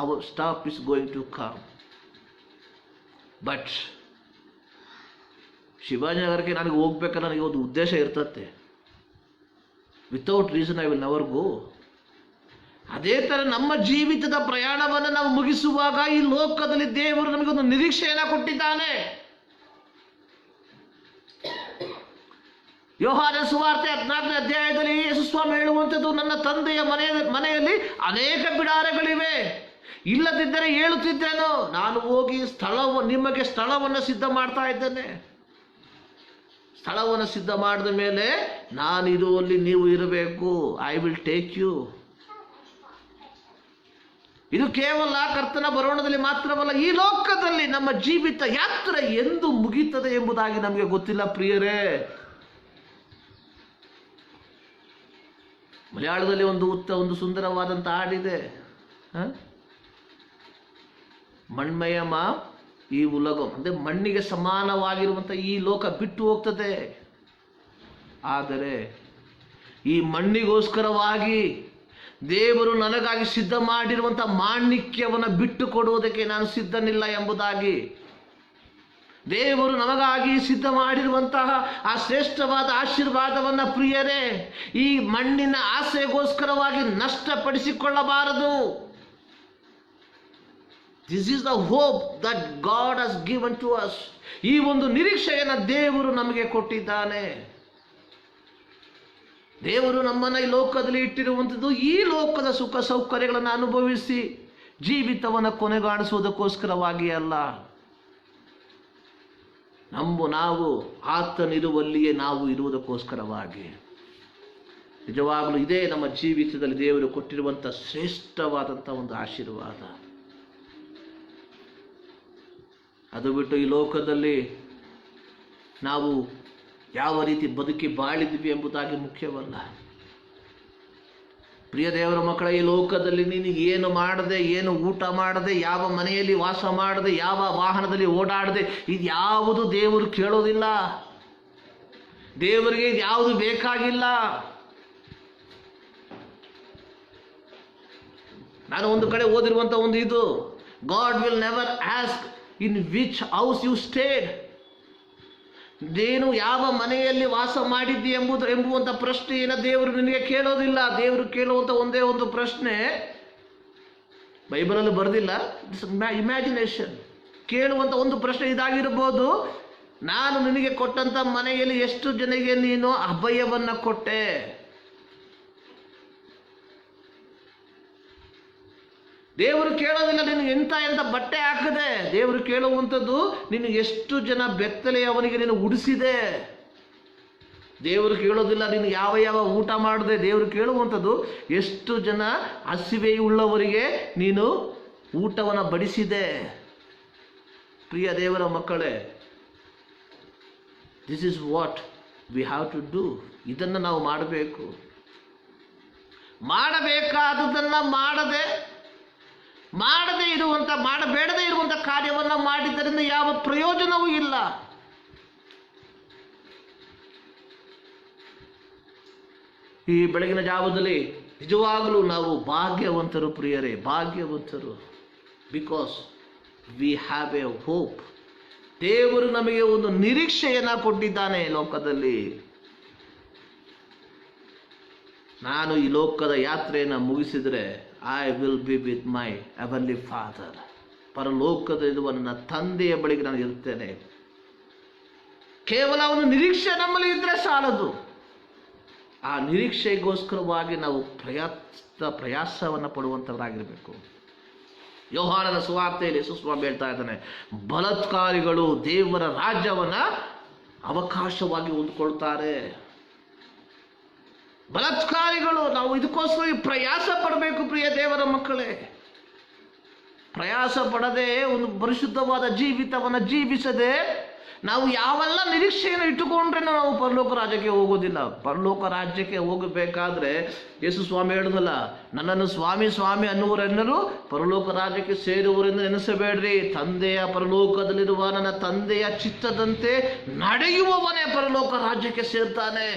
our stop is going to come. But ಶಿವಾಜಿನಗರಕ್ಕೆ ನನಗೆ ಹೋಗ್ಬೇಕಾದ್ರೆ ನನಗೆ ಒಂದು ಉದ್ದೇಶ ಇರ್ತದೆ. Without reason I will never go. ಅದೇ ಥರ ನಮ್ಮ ಜೀವಿತದ ಪ್ರಯಾಣವನ್ನು ನಾವು ಮುಗಿಸುವಾಗ ಈ ಲೋಕದಲ್ಲಿ ದೇವರು ನಮಗೊಂದು ನಿರೀಕ್ಷೆಯನ್ನು ಕೊಟ್ಟಿದ್ದಾನೆ. ಯೋಹಾನ ಸುವಾರ್ತೆ 14ನೇ ಅಧ್ಯಾಯದಲ್ಲಿ ಯೇಸು ಸ್ವಾಮಿ ಹೇಳುವಂಥದ್ದು, ನನ್ನ ತಂದೆಯ ಮನೆಯಲ್ಲಿ ಅನೇಕ ಬಿಡಾರಗಳಿವೆ, ಇಲ್ಲದಿದ್ದರೆ ಹೇಳುತ್ತಿದ್ದೇನೋ, ನಾನು ಹೋಗಿ ನಿಮಗೆ ಸ್ಥಳವನ್ನು ಸಿದ್ಧ ಮಾಡ್ತಾ ಇದ್ದೇನೆ. ಸ್ಥಳವನ್ನು ಸಿದ್ಧ ಮಾಡಿದ ಮೇಲೆ ನಾನಿದು ಅಲ್ಲಿ ನೀವು ಇರಬೇಕು. I will take you. ಇದು ಕೇವಲ ಕರ್ತನ ಬರೋಣದಲ್ಲಿ ಮಾತ್ರವಲ್ಲ, ಈ ಲೋಕದಲ್ಲಿ ನಮ್ಮ ಜೀವಿತ ಯಾತ್ರೆ ಎಂದು ಮುಗೀತದೆ ಎಂಬುದಾಗಿ ನಮಗೆ ಗೊತ್ತಿಲ್ಲ ಪ್ರಿಯರೇ. ಮಲಯಾಳದಲ್ಲಿ ಒಂದು ಸುಂದರವಾದಂಥ ಹಾಡಿದೆ, ಮಣ್ಮಯಮ ಈ ಉಲಗಂ, ಅಂದರೆ ಮಣ್ಣಿಗೆ ಸಮಾನವಾಗಿರುವಂಥ ಈ ಲೋಕ ಬಿಟ್ಟು ಹೋಗ್ತದೆ. ಆದರೆ ಈ ಮಣ್ಣಿಗೋಸ್ಕರವಾಗಿ ದೇವರು ನನಗಾಗಿ ಸಿದ್ಧ ಮಾಡಿರುವಂಥ ಮಾಣಿಕ್ಯವನ್ನು ಬಿಟ್ಟು ಕೊಡುವುದಕ್ಕೆ ನಾನು ಸಿದ್ಧನಿಲ್ಲ ಎಂಬುದಾಗಿ, ದೇವರು ನಮಗಾಗಿ ಸಿದ್ಧ ಮಾಡಿರುವಂತಹ ಆ ಶ್ರೇಷ್ಠವಾದ ಆಶೀರ್ವಾದವನ್ನು ಪ್ರಿಯರೇ ಈ ಮಣ್ಣಿನ ಆಸೆಗೋಸ್ಕರವಾಗಿ ನಷ್ಟಪಡಿಸಿಕೊಳ್ಳಬಾರದು. This is the hope that God has given to us. ಈ ಒಂದು ನಿರೀಕ್ಷೆಯನ್ನು ದೇವರು ನಮಗೆ ಕೊಟ್ಟಿದ್ದಾನೆ. ದೇವರು ನಮ್ಮನ್ನು ಈ ಲೋಕದಲ್ಲಿ ಇಟ್ಟಿರುವಂಥದ್ದು ಈ ಲೋಕದ ಸುಖ ಸೌಕರ್ಯಗಳನ್ನು ಅನುಭವಿಸಿ ಜೀವಿತವನ್ನು ಕೊನೆಗಾಣಿಸುವುದಕ್ಕೋಸ್ಕರವಾಗಿ ಅಲ್ಲ. ನಾವು ಆತನಿರುವಲ್ಲಿಯೇ ನಾವು ಇರುವುದಕ್ಕೋಸ್ಕರವಾಗಿ. ನಿಜವಾಗಲೂ ಇದೇ ನಮ್ಮ ಜೀವಿತದಲ್ಲಿ ದೇವರು ಕೊಟ್ಟಿರುವಂಥ ಶ್ರೇಷ್ಠವಾದಂಥ ಒಂದು ಆಶೀರ್ವಾದ. ಅದು ಬಿಟ್ಟು ಈ ಲೋಕದಲ್ಲಿ ನಾವು ಯಾವ ರೀತಿ ಬದುಕಿ ಬಾಳಿದ್ವಿ ಎಂಬುದಾಗಿ ಮುಖ್ಯವಲ್ಲ. ಪ್ರಿಯ ದೇವರ ಮಕ್ಕಳ, ಈ ಲೋಕದಲ್ಲಿ ನೀನು ಏನು ಮಾಡದೆ, ಏನು ಊಟ ಮಾಡದೆ, ಯಾವ ಮನೆಯಲ್ಲಿ ವಾಸ ಮಾಡದೆ, ಯಾವ ವಾಹನದಲ್ಲಿ ಓಡಾಡದೆ, ಇದು ಯಾವುದು ದೇವರು ಕೇಳೋದಿಲ್ಲ. ದೇವರಿಗೆ ಇದು ಯಾವುದು ಬೇಕಾಗಿಲ್ಲ. ನಾನು ಒಂದು ಕಡೆ ಓದಿರುವಂಥ ಒಂದು ಇದು, God will never ask in which house you stayed. ನೀನು ಯಾವ ಮನೆಯಲ್ಲಿ ವಾಸ ಮಾಡಿದ್ದಿ ಎಂಬುವಂಥ ಪ್ರಶ್ನೆಯನ್ನು ದೇವರು ನಿನಗೆ ಕೇಳೋದಿಲ್ಲ. ದೇವರು ಕೇಳುವಂಥ ಒಂದೇ ಒಂದು ಪ್ರಶ್ನೆ, ಬೈಬಲಲ್ಲಿ ಬರೆದಿಲ್ಲ, ಇಮ್ಯಾಜಿನೇಷನ್. ಕೇಳುವಂಥ ಒಂದು ಪ್ರಶ್ನೆ ಇದಾಗಿರ್ಬೋದು, ನಾನು ನಿನಗೆ ಕೊಟ್ಟಂಥ ಮನೆಯಲ್ಲಿ ಎಷ್ಟು ಜನರಿಗೆ ನೀನು ಅಭಯವನ್ನು ಕೊಟ್ಟೆ. ದೇವರು ಕೇಳೋದಿಲ್ಲ ನೀನು ಎಂತ ಬಟ್ಟೆ ಹಾಕದೆ. ದೇವರು ಕೇಳುವಂಥದ್ದು ನೀನು ಎಷ್ಟು ಜನ ಬೆತ್ತಲೆ ಅವನಿಗೆ ನೀನು ಉಡಿಸಿದೆ. ದೇವರು ಕೇಳೋದಿಲ್ಲ ನೀನು ಯಾವ ಊಟ ಮಾಡಿದೆ. ದೇವರು ಕೇಳುವಂಥದ್ದು ಎಷ್ಟು ಜನ ಹಸಿವೆಯುಳ್ಳವರಿಗೆ ನೀನು ಊಟವನ್ನು ಬಡಿಸಿದೆ. ಪ್ರಿಯ ದೇವರ ಮಕ್ಕಳೇ, this is what we have to do. ಇದನ್ನು ನಾವು ಮಾಡಬೇಕು. ಮಾಡಬೇಕಾದುದನ್ನು ಮಾಡಬೇಡದೇ ಇರುವಂಥ ಕಾರ್ಯವನ್ನು ಮಾಡಿದ್ದರಿಂದ ಯಾವ ಪ್ರಯೋಜನವೂ ಇಲ್ಲ. ಈ ಬೆಳಗಿನ ಜಾವದಲ್ಲಿ ನಿಜವಾಗಲೂ ನಾವು ಭಾಗ್ಯವಂತರು ಪ್ರಿಯರೇ, ಭಾಗ್ಯವಂತರು. Because we have a hope. ದೇವರು ನಮಗೆ ಒಂದು ನಿರೀಕ್ಷೆಯನ್ನು ಕೊಟ್ಟಿದ್ದಾನೆ ಲೋಕದಲ್ಲಿ. ನಾನು ಈ ಲೋಕದ ಯಾತ್ರೆಯನ್ನು ಮುಗಿಸಿದರೆ I will be with my heavenly father. ಪರಲೋಕದಲ್ಲಿರುವ ನನ್ನ ತಂದೆಯ ಬಳಿಗೆ ನಾನು ಇರುತ್ತೇನೆ. ಕೇವಲ ಒಂದು ನಿರೀಕ್ಷೆ ನಮ್ಮಲ್ಲಿ ಇದ್ದರೆ ಸಾಲದು. ಆ ನಿರೀಕ್ಷೆಗೋಸ್ಕರವಾಗಿ ನಾವು ಪ್ರಯಾಸವನ್ನು ಪಡುವಂಥವರಾಗಿರಬೇಕು. ಯೋಹಾನನ ಸುವಾರ್ತೆಯಲ್ಲಿ ಯೇಸು ಸ್ವಾಮಿ ಹೇಳ್ತಾ ಇದ್ದಾನೆ, ಬಲಾತ್ಕಾರಿಗಳು ದೇವರ ರಾಜ್ಯವನ್ನು ಅವಕಾಶವಾಗಿ ಹೊಂದಿಕೊಳ್ತಾರೆ. ಬಲಾತ್ಕಾರಿಗಳು, ನಾವು ಇದಕ್ಕೋಸ್ಕರ ಪ್ರಯಾಸ ಪಡಬೇಕು ಪ್ರಿಯ ದೇವರ ಮಕ್ಕಳೇ. ಪ್ರಯಾಸ ಪಡದೆ ಒಂದು ಪರಿಶುದ್ಧವಾದ ಜೀವಿತವನ್ನು ಜೀವಿಸದೆ ನಾವು ಯಾವೆಲ್ಲ ನಿರೀಕ್ಷೆಯನ್ನು ಇಟ್ಟುಕೊಂಡ್ರೆ ನಾವು ಪರಲೋಕ ರಾಜ್ಯಕ್ಕೆ ಹೋಗೋದಿಲ್ಲ. ಪರಲೋಕ ರಾಜ್ಯಕ್ಕೆ ಹೋಗಬೇಕಾದ್ರೆ ಯೇಸು ಸ್ವಾಮಿ ಹೇಳಿದಲ್ಲ, ನನ್ನನ್ನು ಸ್ವಾಮಿ ಸ್ವಾಮಿ ಅನ್ನುವರೆಲ್ಲರೂ ಪರಲೋಕ ರಾಜ್ಯಕ್ಕೆ ಸೇರುವರೆಂದು ನೆನೆಸಬೇಡ್ರಿ. ಪರಲೋಕದಲ್ಲಿರುವ ನನ್ನ ತಂದೆಯ ಚಿತ್ತದಂತೆ ನಡೆಯುವವನೇ ಪರಲೋಕ ರಾಜ್ಯಕ್ಕೆ ಸೇರ್ತಾನೆ.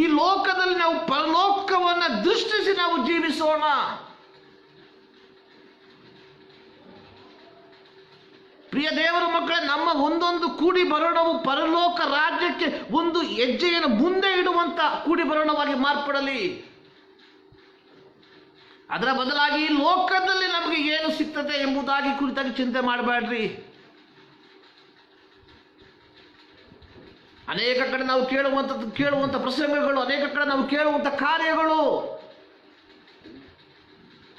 ಈ ಲೋಕದಲ್ಲಿ ನಾವು ಪರಲೋಕವನ್ನು ದೃಷ್ಟಿಸಿ ನಾವು ಜೀವಿಸೋಣ. ಪ್ರಿಯ ದೇವರ ಮಕ್ಕಳೇ, ನಮ್ಮ ಒಂದೊಂದು ಕೂಡಿ ಬರೋಣವು ಪರಲೋಕ ರಾಜ್ಯಕ್ಕೆ ಒಂದು ಹೆಜ್ಜೆಯನ್ನು ಮುಂದೆ ಇಡುವಂತ ಕೂಡಿ ಬರೋಣವಾಗಿ ಮಾರ್ಪಡಲಿ. ಅದರ ಬದಲಾಗಿ ಈ ಲೋಕದಲ್ಲಿ ನಮಗೆ ಏನು ಸಿಗ್ತದೆ ಎಂಬುದಾಗಿ ಕುರಿತಾಗಿ ಚಿಂತೆ ಮಾಡಬೇಡ್ರಿ. ಅನೇಕ ಕಡೆ ನಾವು ಕೇಳುವಂತ ಪ್ರಸಂಗಗಳು, ಅನೇಕ ಕಡೆ ನಾವು ಕೇಳುವಂತ ಕಾರ್ಯಗಳು,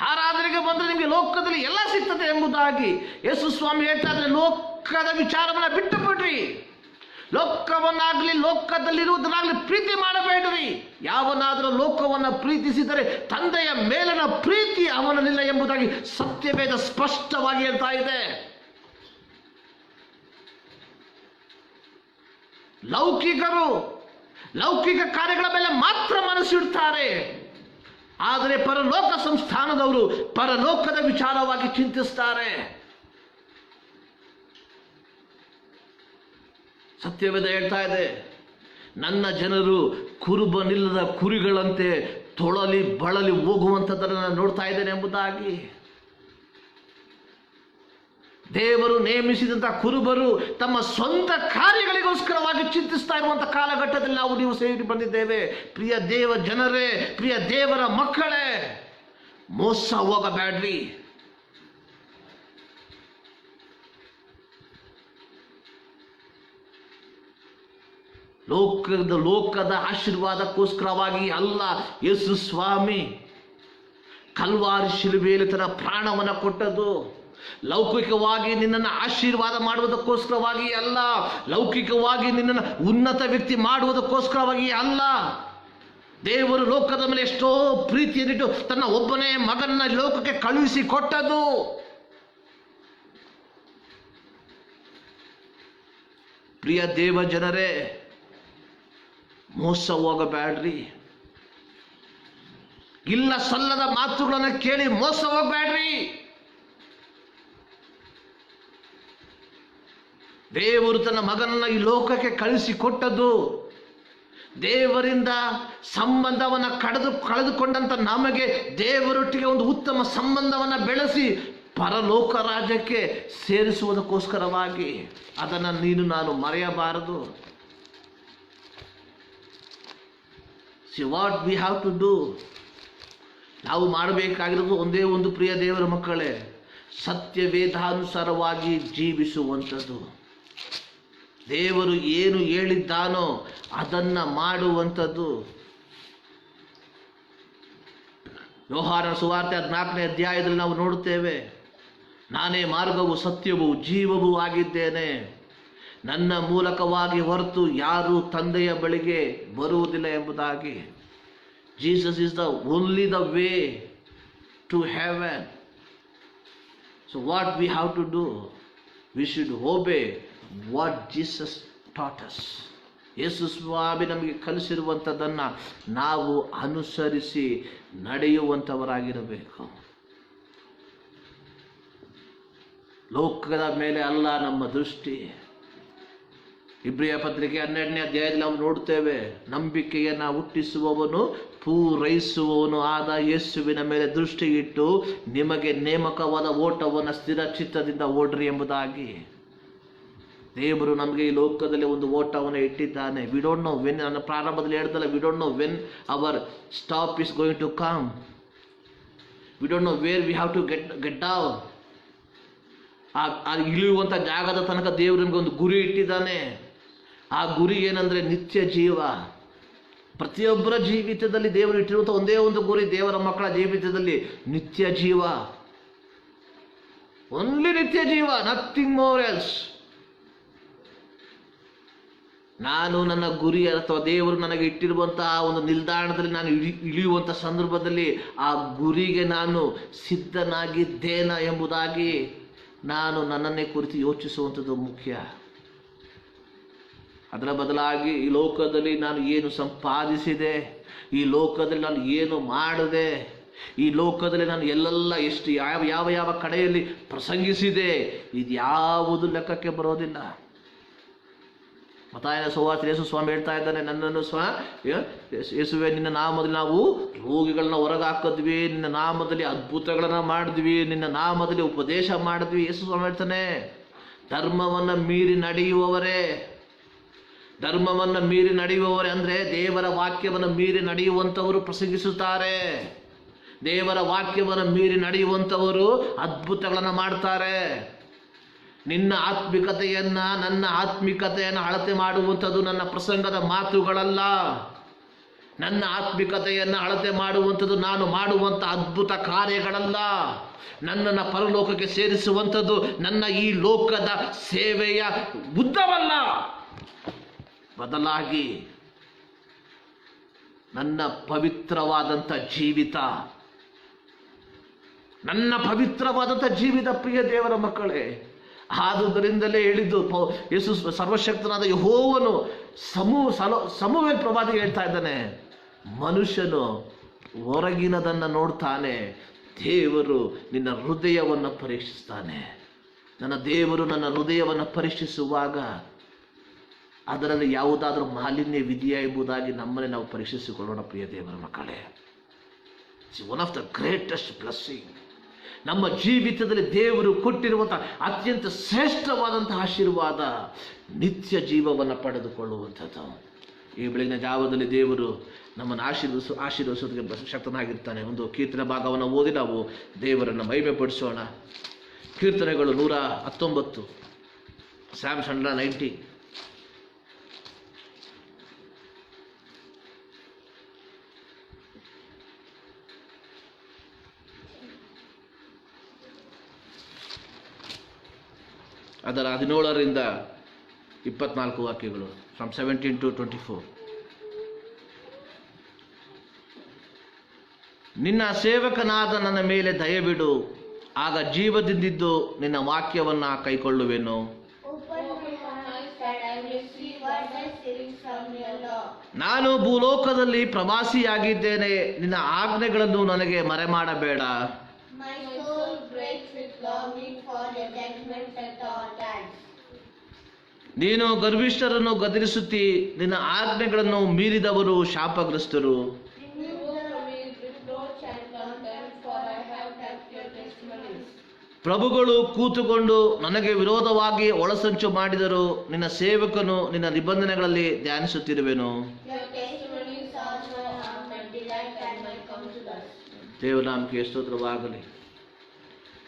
ಆರಾಧನೆಗೆ ಬಂದರೆ ನಿಮಗೆ ಲೋಕದಲ್ಲಿ ಎಲ್ಲ ಸಿಗ್ತದೆ ಎಂಬುದಾಗಿ ಯೇಸು ಸ್ವಾಮಿ ಹೇಳ್ತಾ ಇದ್ದಾರೆ. ಲೋಕದ ವಿಚಾರವನ್ನ ಬಿಟ್ಟು ಬಿಡ್ರಿ. ಲೋಕವನ್ನಾಗಲಿ ಲೋಕದಲ್ಲಿರುವುದನ್ನಾಗಲಿ ಪ್ರೀತಿ ಮಾಡಬೇಡ್ರಿ. ಯಾವನಾದರೂ ಲೋಕವನ್ನು ಪ್ರೀತಿಸಿದರೆ ತಂದೆಯ ಮೇಲಿನ ಪ್ರೀತಿ ಅವನಲ್ಲಿಲ್ಲ ಎಂಬುದಾಗಿ ಸತ್ಯವೇದ ಸ್ಪಷ್ಟವಾಗಿ ಹೇಳ್ತಾ ಇದೆ. ಲೌಕಿಕರು ಲೌಕಿಕ ಕಾರ್ಯಗಳ ಮೇಲೆ ಮಾತ್ರ ಮನಸ್ಸಿಡ್ತಾರೆ. ಆದರೆ ಪರಲೋಕ ಸಂಸ್ಥಾನದವರು ಪರಲೋಕದ ವಿಚಾರವಾಗಿ ಚಿಂತಿಸ್ತಾರೆ. ಸತ್ಯವೇದ ಹೇಳ್ತಾ ಇದೆ, ನನ್ನ ಜನರು ಕುರುಬನಿಲ್ಲದ ಕುರಿಗಳಂತೆ ತೊಳಲಿ ಬಳಲಿ ಹೋಗುವಂಥದ್ದನ್ನು ನಾನು ನೋಡ್ತಾ ಇದ್ದೇನೆ ಎಂಬುದಾಗಿ. ದೇವರು ನೇಮಿಸಿದಂಥ ಕುರುಬರು ತಮ್ಮ ಸ್ವಂತ ಕಾರ್ಯಗಳಿಗೋಸ್ಕರವಾಗಿ ಚಿಂತಿಸ್ತಾ ಇರುವಂಥ ಕಾಲಘಟ್ಟದಲ್ಲಿ ನೀವು ಸೇರಿ ಬಂದಿದ್ದೇವೆ. ಪ್ರಿಯ ದೇವ ಜನರೇ, ಪ್ರಿಯ ದೇವರ ಮಕ್ಕಳೇ, ಮೋಸ ಹೋಗಬೇಡ್ರಿ. ಲೋಕದ ಆಶೀರ್ವಾದಕ್ಕೋಸ್ಕರವಾಗಿ ಅಲ್ಲ, ಯೇಸು ಸ್ವಾಮಿ ಕಲ್ವಾರಿ ಶಿಲುಬೆಯಲ್ಲಿ ತನ್ನ ಪ್ರಾಣವನ್ನು ಕೊಟ್ಟದ್ದು. ಲೌಕಿಕವಾಗಿ ನಿನ್ನನ್ನು ಆಶೀರ್ವಾದ ಮಾಡುವುದಕ್ಕೋಸ್ಕರವಾಗಿ ಅಲ್ಲ, ಲೌಕಿಕವಾಗಿ ನಿನ್ನನ್ನು ಉನ್ನತ ವ್ಯಕ್ತಿ ಮಾಡುವುದಕ್ಕೋಸ್ಕರವಾಗಿ ಅಲ್ಲ. ದೇವರು ಲೋಕದ ಮೇಲೆ ಎಷ್ಟೋ ಪ್ರೀತಿಯನ್ನಿಟ್ಟು ತನ್ನ ಒಬ್ಬನೇ ಮಗನನ್ನ ಲೋಕಕ್ಕೆ ಕಳುಹಿಸಿ ಕೊಟ್ಟದ್ದು. ಪ್ರಿಯ ದೇವ ಜನರೇ, ಮೋಸ ಹೋಗಬೇಡ್ರಿ. ಇಲ್ಲ ಸಲ್ಲದ ಮಾತುಗಳನ್ನು ಕೇಳಿ ಮೋಸ ಹೋಗಬೇಡ್ರಿ. ದೇವರು ತನ್ನ ಮಗನನ್ನ ಈ ಲೋಕಕ್ಕೆ ಕಳಿಸಿಕೊಟ್ಟದ್ದು ದೇವರಿಂದ ಸಂಬಂಧವನ್ನು ಕಳೆದುಕೊಂಡಂತ ನಮಗೆ ದೇವರೊಟ್ಟಿಗೆ ಒಂದು ಉತ್ತಮ ಸಂಬಂಧವನ್ನು ಬೆಳೆಸಿ ಪರಲೋಕ ರಾಜ್ಯಕ್ಕೆ ಸೇರಿಸುವುದಕ್ಕೋಸ್ಕರವಾಗಿ. ಅದನ್ನು ನೀನು ನಾನು ಮರೆಯಬಾರದು. What we have to do, ನಾವು ಮಾಡಬೇಕಾಗಿರೋದು ಒಂದೇ ಒಂದು, ಪ್ರಿಯ ದೇವರ ಮಕ್ಕಳೇ, ಸತ್ಯವೇದಾನುಸಾರವಾಗಿ ಜೀವಿಸುವಂಥದ್ದು. ದೇವರು ಏನು ಹೇಳಿದ್ದಾನೋ ಅದನ್ನು ಮಾಡುವಂಥದ್ದು. ಯೋಹಾನನ ಸುವಾರ್ತೆ 14ನೇ ಅಧ್ಯಾಯದಲ್ಲಿ ನಾವು ನೋಡುತ್ತೇವೆ, ನಾನೇ ಮಾರ್ಗವು ಸತ್ಯವೂ ಜೀವವೂ ಆಗಿದ್ದೇನೆ, ನನ್ನ ಮೂಲಕವಾಗಿ ಹೊರತು ಯಾರೂ ತಂದೆಯ ಬಳಿಗೆ ಬರುವುದಿಲ್ಲ ಎಂಬುದಾಗಿ. Jesus is the only the way to heaven. So what we have to do? We should obey what Jesus taught us. ಯೇಸು ಸ್ವಾಮಿ ನಮಗೆ ಕಲಿಸಿರುವಂಥದ್ದನ್ನು ನಾವು ಅನುಸರಿಸಿ ನಡೆಯುವಂಥವರಾಗಿರಬೇಕು. ಲೋಕದ ಮೇಲೆ ಅಲ್ಲ ನಮ್ಮ ದೃಷ್ಟಿ. ಇಬ್ರಿಯ ಪತ್ರಿಕೆ 12ನೇ ಅಧ್ಯಾಯದಲ್ಲಿ ನಾವು ನೋಡ್ತೇವೆ, ನಂಬಿಕೆಯನ್ನು ಹುಟ್ಟಿಸುವವನು ಪೂರೈಸುವವನು ಆದ ಯೇಸುವಿನ ಮೇಲೆ ದೃಷ್ಟಿ ಇಟ್ಟು ನಿಮಗೆ ನೇಮಕವಾದ ಓಟವನ್ನು ಸ್ಥಿರ ಚಿತ್ತದಿಂದ ಓಡ್ರಿ ಎಂಬುದಾಗಿ. ದೇವರು ನಮಗೆ ಈ ಲೋಕದಲ್ಲಿ ಒಂದು ಓಟವನ್ನು ಇಟ್ಟಿದ್ದಾನೆ. We don't know when. ನನ್ನ ಪ್ರಾರಂಭದಲ್ಲಿ ಹೇಳ್ದಲ್ಲ, we don't know when our stop is going to come. We don't know where we have to get down. ಆ ಇಳಿಯುವಂಥ ಜಾಗದ ತನಕ ದೇವರು ನಮಗೆ ಒಂದು ಗುರಿ ಇಟ್ಟಿದ್ದಾನೆ. ಆ ಗುರಿ ಏನಂದರೆ ನಿತ್ಯ ಜೀವ. ಪ್ರತಿಯೊಬ್ಬರ ಜೀವಿತದಲ್ಲಿ ದೇವರು ಇಟ್ಟಿರುವಂಥ ಒಂದೇ ಒಂದು ಗುರಿ, ದೇವರ ಮಕ್ಕಳ ಜೀವಿತದಲ್ಲಿ ನಿತ್ಯ ಜೀವ. ಓನ್ಲಿ ನಿತ್ಯ ಜೀವ, ನಥಿಂಗ್ ಮೋರ್ ಎಲ್ಸ್. ನಾನು ನನ್ನ ಗುರಿ ಅಥವಾ ದೇವರು ನನಗೆ ಇಟ್ಟಿರುವಂತಹ ಒಂದು ನಿಲ್ದಾಣದಲ್ಲಿ ನಾನು ಇಳಿಯುವಂಥ ಸಂದರ್ಭದಲ್ಲಿ ಆ ಗುರಿಗೆ ನಾನು ಸಿದ್ಧನಾಗಿದ್ದೇನ ಎಂಬುದಾಗಿ ನಾನು ನನ್ನನ್ನೇ ಕುರಿತು ಯೋಚಿಸುವಂಥದ್ದು ಮುಖ್ಯ. ಅದರ ಬದಲಾಗಿ ಈ ಲೋಕದಲ್ಲಿ ನಾನು ಏನು ಸಂಪಾದಿಸಿದೆ, ಈ ಲೋಕದಲ್ಲಿ ನಾನು ಏನು ಮಾಡಿದೆ, ಈ ಲೋಕದಲ್ಲಿ ನಾನು ಎಲ್ಲೆಲ್ಲ ಎಷ್ಟು ಯಾವ ಯಾವ ಕಡೆಯಲ್ಲಿ ಪ್ರಸಂಗಿಸಿದೆ, ಇದು ಯಾವುದು ಲೆಕ್ಕಕ್ಕೆ ಬರೋದಿಲ್ಲ. ಮತ್ತಾಯನ ಸುವಾರ್ತೆ ಯೇಸು ಸ್ವಾಮಿ ಹೇಳ್ತಾ ಇದ್ದಾನೆ, ನನ್ನನ್ನು ಯೇಸುವೆ ನಿನ್ನ ನಾಮದಲ್ಲಿ ನಾವು ರೋಗಿಗಳನ್ನ ಹೊರಗೆ ಹಾಕಿದ್ವಿ, ನಿನ್ನ ನಾಮದಲ್ಲಿ ಅದ್ಭುತಗಳನ್ನ ಮಾಡಿದ್ವಿ, ನಿನ್ನ ನಾಮದಲ್ಲಿ ಉಪದೇಶ ಮಾಡಿದ್ವಿ. ಯೇಸು ಸ್ವಾಮಿ ಹೇಳ್ತಾನೆ, ಧರ್ಮವನ್ನು ಮೀರಿ ನಡೆಯುವವರೇ, ಧರ್ಮವನ್ನು ಮೀರಿ ನಡೆಯುವವರೇ ಅಂದರೆ ದೇವರ ವಾಕ್ಯವನ್ನು ಮೀರಿ ನಡೆಯುವಂಥವರು ಪ್ರಸಂಗಿಸುತ್ತಾರೆ. ದೇವರ ವಾಕ್ಯವನ್ನು ಮೀರಿ ನಡೆಯುವಂಥವರು ಅದ್ಭುತಗಳನ್ನು ಮಾಡ್ತಾರೆ. ನಿನ್ನ ಆತ್ಮಿಕತೆಯನ್ನು, ನನ್ನ ಆತ್ಮಿಕತೆಯನ್ನು ಅಳತೆ ಮಾಡುವಂಥದ್ದು ನನ್ನ ಪ್ರಸಂಗದ ಮಾತುಗಳಲ್ಲ. ನನ್ನ ಆತ್ಮಿಕತೆಯನ್ನು ಅಳತೆ ಮಾಡುವಂಥದ್ದು ನಾನು ಮಾಡುವಂಥ ಅದ್ಭುತ ಕಾರ್ಯಗಳಲ್ಲ. ನನ್ನನ್ನು ಪರಲೋಕಕ್ಕೆ ಸೇರಿಸುವಂಥದ್ದು ನನ್ನ ಈ ಲೋಕದ ಸೇವೆಯ ಉದ್ದವಲ್ಲ. ಬದಲಾಗಿ ನನ್ನ ಪವಿತ್ರವಾದಂಥ ಜೀವಿತ, ನನ್ನ ಪವಿತ್ರವಾದಂಥ ಜೀವಿತ. ಪ್ರಿಯ ದೇವರ ಮಕ್ಕಳೇ, ಆದುದರಿಂದಲೇ ಹೇಳಿದ್ದು ಯೇಸು ಸರ್ವಶಕ್ತನಾದ ಯೆಹೋವನು ಸಮುವೇಲ್ ಪ್ರವಾದಿಗೆ ಹೇಳ್ತಾ ಇದ್ದಾನೆ, ಮನುಷ್ಯನು ಹೊರಗಿನದನ್ನು ನೋಡ್ತಾನೆ, ದೇವರು ನಿನ್ನ ಹೃದಯವನ್ನು ಪರೀಕ್ಷಿಸ್ತಾನೆ. ನನ್ನ ದೇವರು ನನ್ನ ಹೃದಯವನ್ನು ಪರೀಕ್ಷಿಸುವಾಗ ಅದರಲ್ಲಿ ಯಾವುದಾದ್ರೂ ಮಾಲಿನ್ಯವಿದೆಯಾ ಎಂಬುದಾಗಿ ನಮ್ಮನ್ನೇ ನಾವು ಪರೀಕ್ಷಿಸಿಕೊಳ್ಳೋಣ. ಪ್ರಿಯ ದೇವರ ಮಕ್ಕಳೇ, it's one of the greatest blessing. ನಮ್ಮ ಜೀವಿತದಲ್ಲಿ ದೇವರು ಕೊಟ್ಟಿರುವಂಥ ಅತ್ಯಂತ ಶ್ರೇಷ್ಠವಾದಂಥ ಆಶೀರ್ವಾದ ನಿತ್ಯ ಜೀವವನ್ನು ಪಡೆದುಕೊಳ್ಳುವಂಥದ್ದು. ಈ ಬೆಳಗಿನ ಜಾವದಲ್ಲಿ ದೇವರು ನಮ್ಮನ್ನು ಆಶೀರ್ವದಿಸೋದಕ್ಕೆ ಶಕ್ತನಾಗಿರ್ತಾನೆ. ಒಂದು ಕೀರ್ತನೆ ಭಾಗವನ್ನು ಓದಿ ನಾವು ದೇವರನ್ನು ಮಹಿಮೆ ಪಡಿಸೋಣ. ಕೀರ್ತನೆಗಳು 119, Psalms 119. ಅದರ 17ರಿಂದ 24 ವಾಕ್ಯಗಳು, ಫ್ರಮ್ 17 to 24. ನಿನ್ನ ಸೇವಕನಾದ ನನ್ನ ಮೇಲೆ ದಯವಿಡು, ಆಗ ಜೀವದಿಂದಿದ್ದು ನಿನ್ನ ವಾಕ್ಯವನ್ನು ಕೈಕೊಳ್ಳುವೆನು. ನಾನು ಭೂಲೋಕದಲ್ಲಿ ಪ್ರವಾಸಿಯಾಗಿದ್ದೇನೆ, ನಿನ್ನ ಆಜ್ಞೆಗಳನ್ನು ನನಗೆ ಮರೆಮಾಡಬೇಡ. ನೀನು ಗರ್ವಿಷ್ಠರನ್ನು ಗದರಿಸುತ್ತಿ, ನಿನ್ನ ಆಜ್ಞೆಗಳನ್ನು ಮೀರಿದವರು ಶಾಪಗ್ರಸ್ತರು. ಪ್ರಭುಗಳು ಕೂತುಕೊಂಡು ನನಗೆ ವಿರೋಧವಾಗಿ ಒಳಸಂಚು ಮಾಡಿದರು, ನಿನ್ನ ಸೇವಕನು ನಿನ್ನ ನಿಬಂಧನೆಗಳಲ್ಲಿ ಧ್ಯಾನಿಸುತ್ತಿರುವೆನು. ದೇವನಾಮಕ್ಕೆ ಸ್ತೋತ್ರವಾಗಲಿ.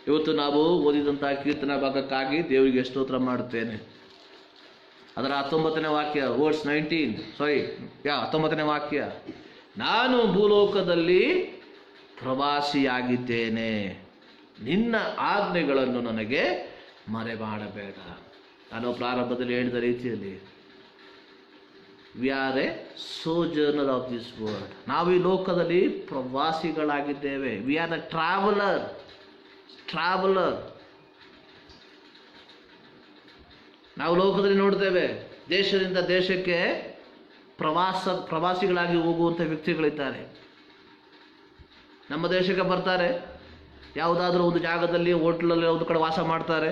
ಇವತ್ತು ನಾವು ಓದಿದಂತಹ ಕೀರ್ತನಾ ಭಾಗಕ್ಕಾಗಿ ದೇವರಿಗೆ ಸ್ತೋತ್ರ ಮಾಡುತ್ತೇನೆ. ಅದರ 19ನೇ ವಾಕ್ಯ, ವರ್ಸ್ 19, 19ನೇ ವಾಕ್ಯ, ನಾನು ಭೂಲೋಕದಲ್ಲಿ ಪ್ರವಾಸಿಯಾಗಿದ್ದೇನೆ, ನಿನ್ನ ಆಜ್ಞೆಗಳನ್ನು ನನಗೆ ಮರೆಮಾಡಬೇಡ. ನಾನು ಪ್ರಾರಂಭದಲ್ಲಿ ಹೇಳಿದ ರೀತಿಯಲ್ಲಿ we are a sojourner of this world. ನಾವು ಈ ಲೋಕದಲ್ಲಿ ಪ್ರವಾಸಿಗಳಾಗಿದ್ದೇವೆ. We are the traveller. ನಾವು ಲೋಕದಲ್ಲಿ ನೋಡ್ತೇವೆ, ದೇಶದಿಂದ ದೇಶಕ್ಕೆ ಪ್ರವಾಸಿಗಳಾಗಿ ಹೋಗುವಂಥ ವ್ಯಕ್ತಿಗಳಿದ್ದಾರೆ. ನಮ್ಮ ದೇಶಕ್ಕೆ ಬರ್ತಾರೆ, ಯಾವುದಾದ್ರೂ ಒಂದು ಜಾಗದಲ್ಲಿ ಹೋಟ್ಲಲ್ಲಿ ಒಂದು ಕಡೆ ವಾಸ ಮಾಡ್ತಾರೆ,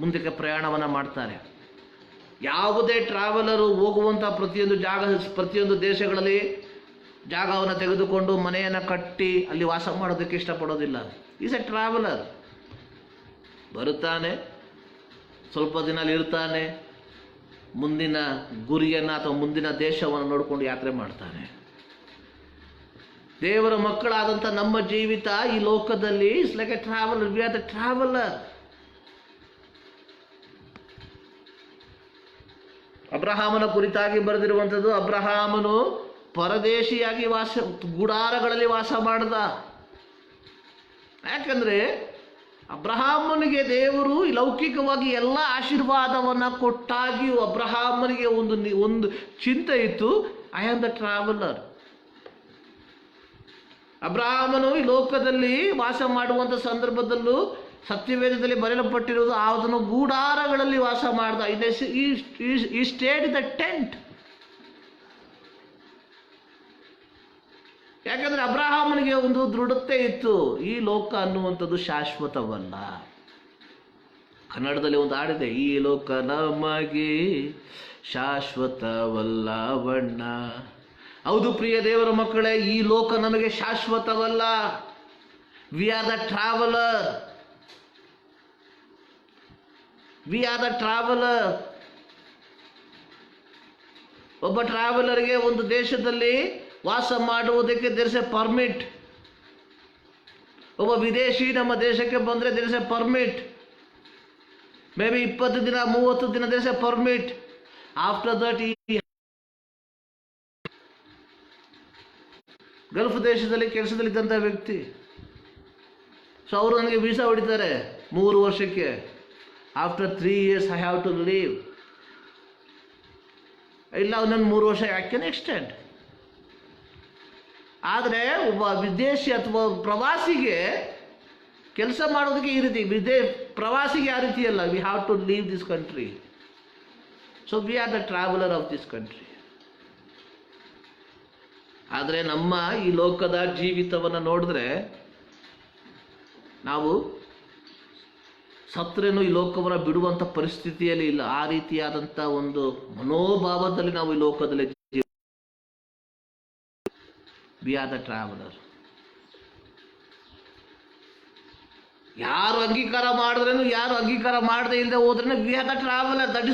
ಮುಂದಕ್ಕೆ ಪ್ರಯಾಣವನ್ನು ಮಾಡ್ತಾರೆ. ಯಾವುದೇ ಟ್ರಾವೆಲರು ಹೋಗುವಂಥ ಪ್ರತಿಯೊಂದು ದೇಶಗಳಲ್ಲಿ ಜಾಗವನ್ನು ತೆಗೆದುಕೊಂಡು ಮನೆಯನ್ನು ಕಟ್ಟಿ ಅಲ್ಲಿ ವಾಸ ಮಾಡೋದಕ್ಕೆ ಇಷ್ಟಪಡೋದಿಲ್ಲ. Is A traveller. ಬರುತ್ತಾನೆ, ಸ್ವಲ್ಪ ದಿನ ಅಲ್ಲಿ ಇರ್ತಾನೆ, ಮುಂದಿನ ಗುರಿಯನ್ನು ಅಥವಾ ಮುಂದಿನ ದೇಶವನ್ನು ನೋಡಿಕೊಂಡು ಯಾತ್ರೆ ಮಾಡ್ತಾನೆ. ದೇವರ ಮಕ್ಕಳಾದಂಥ ನಮ್ಮ ಜೀವಿತ ಈ ಲೋಕದಲ್ಲಿ it's like A traveller. We are the traveller. ಅಬ್ರಹಾಮನ ಕುರಿತಾಗಿ ಬರೆದಿರುವಂಥದ್ದು, ಅಬ್ರಹಾಮನು ಪರದೇಶಿಯಾಗಿ ಗುಡಾರಗಳಲ್ಲಿ ವಾಸ ಮಾಡ್ದ. ಯಾಕಂದ್ರೆ ಅಬ್ರಹಾಮನಿಗೆ ದೇವರು ಲೌಕಿಕವಾಗಿ ಎಲ್ಲ ಆಶೀರ್ವಾದವನ್ನು ಕೊಟ್ಟಾಗಿಯೂ ಅಬ್ರಹಾಮನಿಗೆ ಒಂದು ಚಿಂತೆ ಇತ್ತು, ಐ ಆಮ್ ದ ಟ್ರಾವೆಲರ್. ಅಬ್ರಹಾಮನು ಈ ಲೋಕದಲ್ಲಿ ವಾಸ ಮಾಡುವಂಥ ಸಂದರ್ಭದಲ್ಲೂ ಸತ್ಯವೇದದಲ್ಲಿ ಬರೆಯಲ್ಪಟ್ಟಿರುವುದು ಅದನ್ನು ಗೂಡಾರಗಳಲ್ಲಿ ವಾಸ ಮಾಡ್ದ. ಈ ಸ್ಟೇಟ್ ದ ಟೆಂಟ್. ಯಾಕಂದ್ರೆ ಅಬ್ರಹಾಮನಿಗೆ ಒಂದು ದೃಢತೆ ಇತ್ತು, ಈ ಲೋಕ ಅನ್ನುವಂಥದ್ದು ಶಾಶ್ವತವಲ್ಲ. ಕನ್ನಡದಲ್ಲಿ ಒಂದು ಹಾಡಿದೆ, ಈ ಲೋಕ ನಮಗೆ ಶಾಶ್ವತವಲ್ಲ ಬಣ್ಣ. ಹೌದು ಪ್ರಿಯ ದೇವರ ಮಕ್ಕಳೇ, ಈ ಲೋಕ ನಮಗೆ ಶಾಶ್ವತವಲ್ಲ. We are the traveller. ಒಬ್ಬ ಟ್ರಾವೆಲರ್ಗೆ ಒಂದು ದೇಶದಲ್ಲಿ ವಾಸ ಮಾಡುವುದಕ್ಕೆ ದೇರ್ ಇಸ್ ಎ ಪರ್ಮಿಟ್. ಒಬ್ಬ ವಿದೇಶಿ ನಮ್ಮ ದೇಶಕ್ಕೆ ಬಂದರೆ there is a permit. Maybe 20 ದಿನ 30 ದಿನ there is a permit. After that Gulf ದೇಶದಲ್ಲಿ ಕೆಲಸದಲ್ಲಿದ್ದಂಥ ವ್ಯಕ್ತಿ, ಸೊ ಅವರು ನನಗೆ ವೀಸಾ ಹೊಡಿತಾರೆ 3 ವರ್ಷಕ್ಕೆ. After 3 years I have to leave. ಇಲ್ಲ, ಒಂದೊಂದು 3 ವರ್ಷ ಐ ಕ್ಯಾನ್ ಎಕ್ಸ್ಟೆಂಡ್. ಆದರೆ ಒಬ್ಬ ವಿದೇಶಿ ಅಥವಾ ಪ್ರವಾಸಿಗೆ ಕೆಲಸ ಮಾಡೋದಕ್ಕೆ ಈ ರೀತಿ, ಪ್ರವಾಸಿಗೆ ಆ ರೀತಿ ಅಲ್ಲ. We have to leave this country. So we are the traveller of this country. ಆದರೆ ನಮ್ಮ ಈ ಲೋಕದ ಜೀವಿತವನ್ನು ನೋಡಿದ್ರೆ ನಾವು ಸತ್ರೇನು ಈ ಲೋಕವನ್ನು ಬಿಡುವಂಥ ಪರಿಸ್ಥಿತಿಯಲ್ಲಿ ಇಲ್ಲ. ಆ ರೀತಿಯಾದಂಥ ಒಂದು ಮನೋಭಾವದಲ್ಲಿ ನಾವು ಈ ಲೋಕದಲ್ಲಿ ವಿ ಆರ್ ದ ಟ್ರಾವೆಲರ್. ಯಾರು ಅಂಗೀಕಾರ ಮಾಡಿದ್ರೇನು, ಯಾರು ಅಂಗೀಕಾರ ಮಾಡದೆ ಇಲ್ಲದೆ ಹೋದ್ರೇನು, we are the traveller. That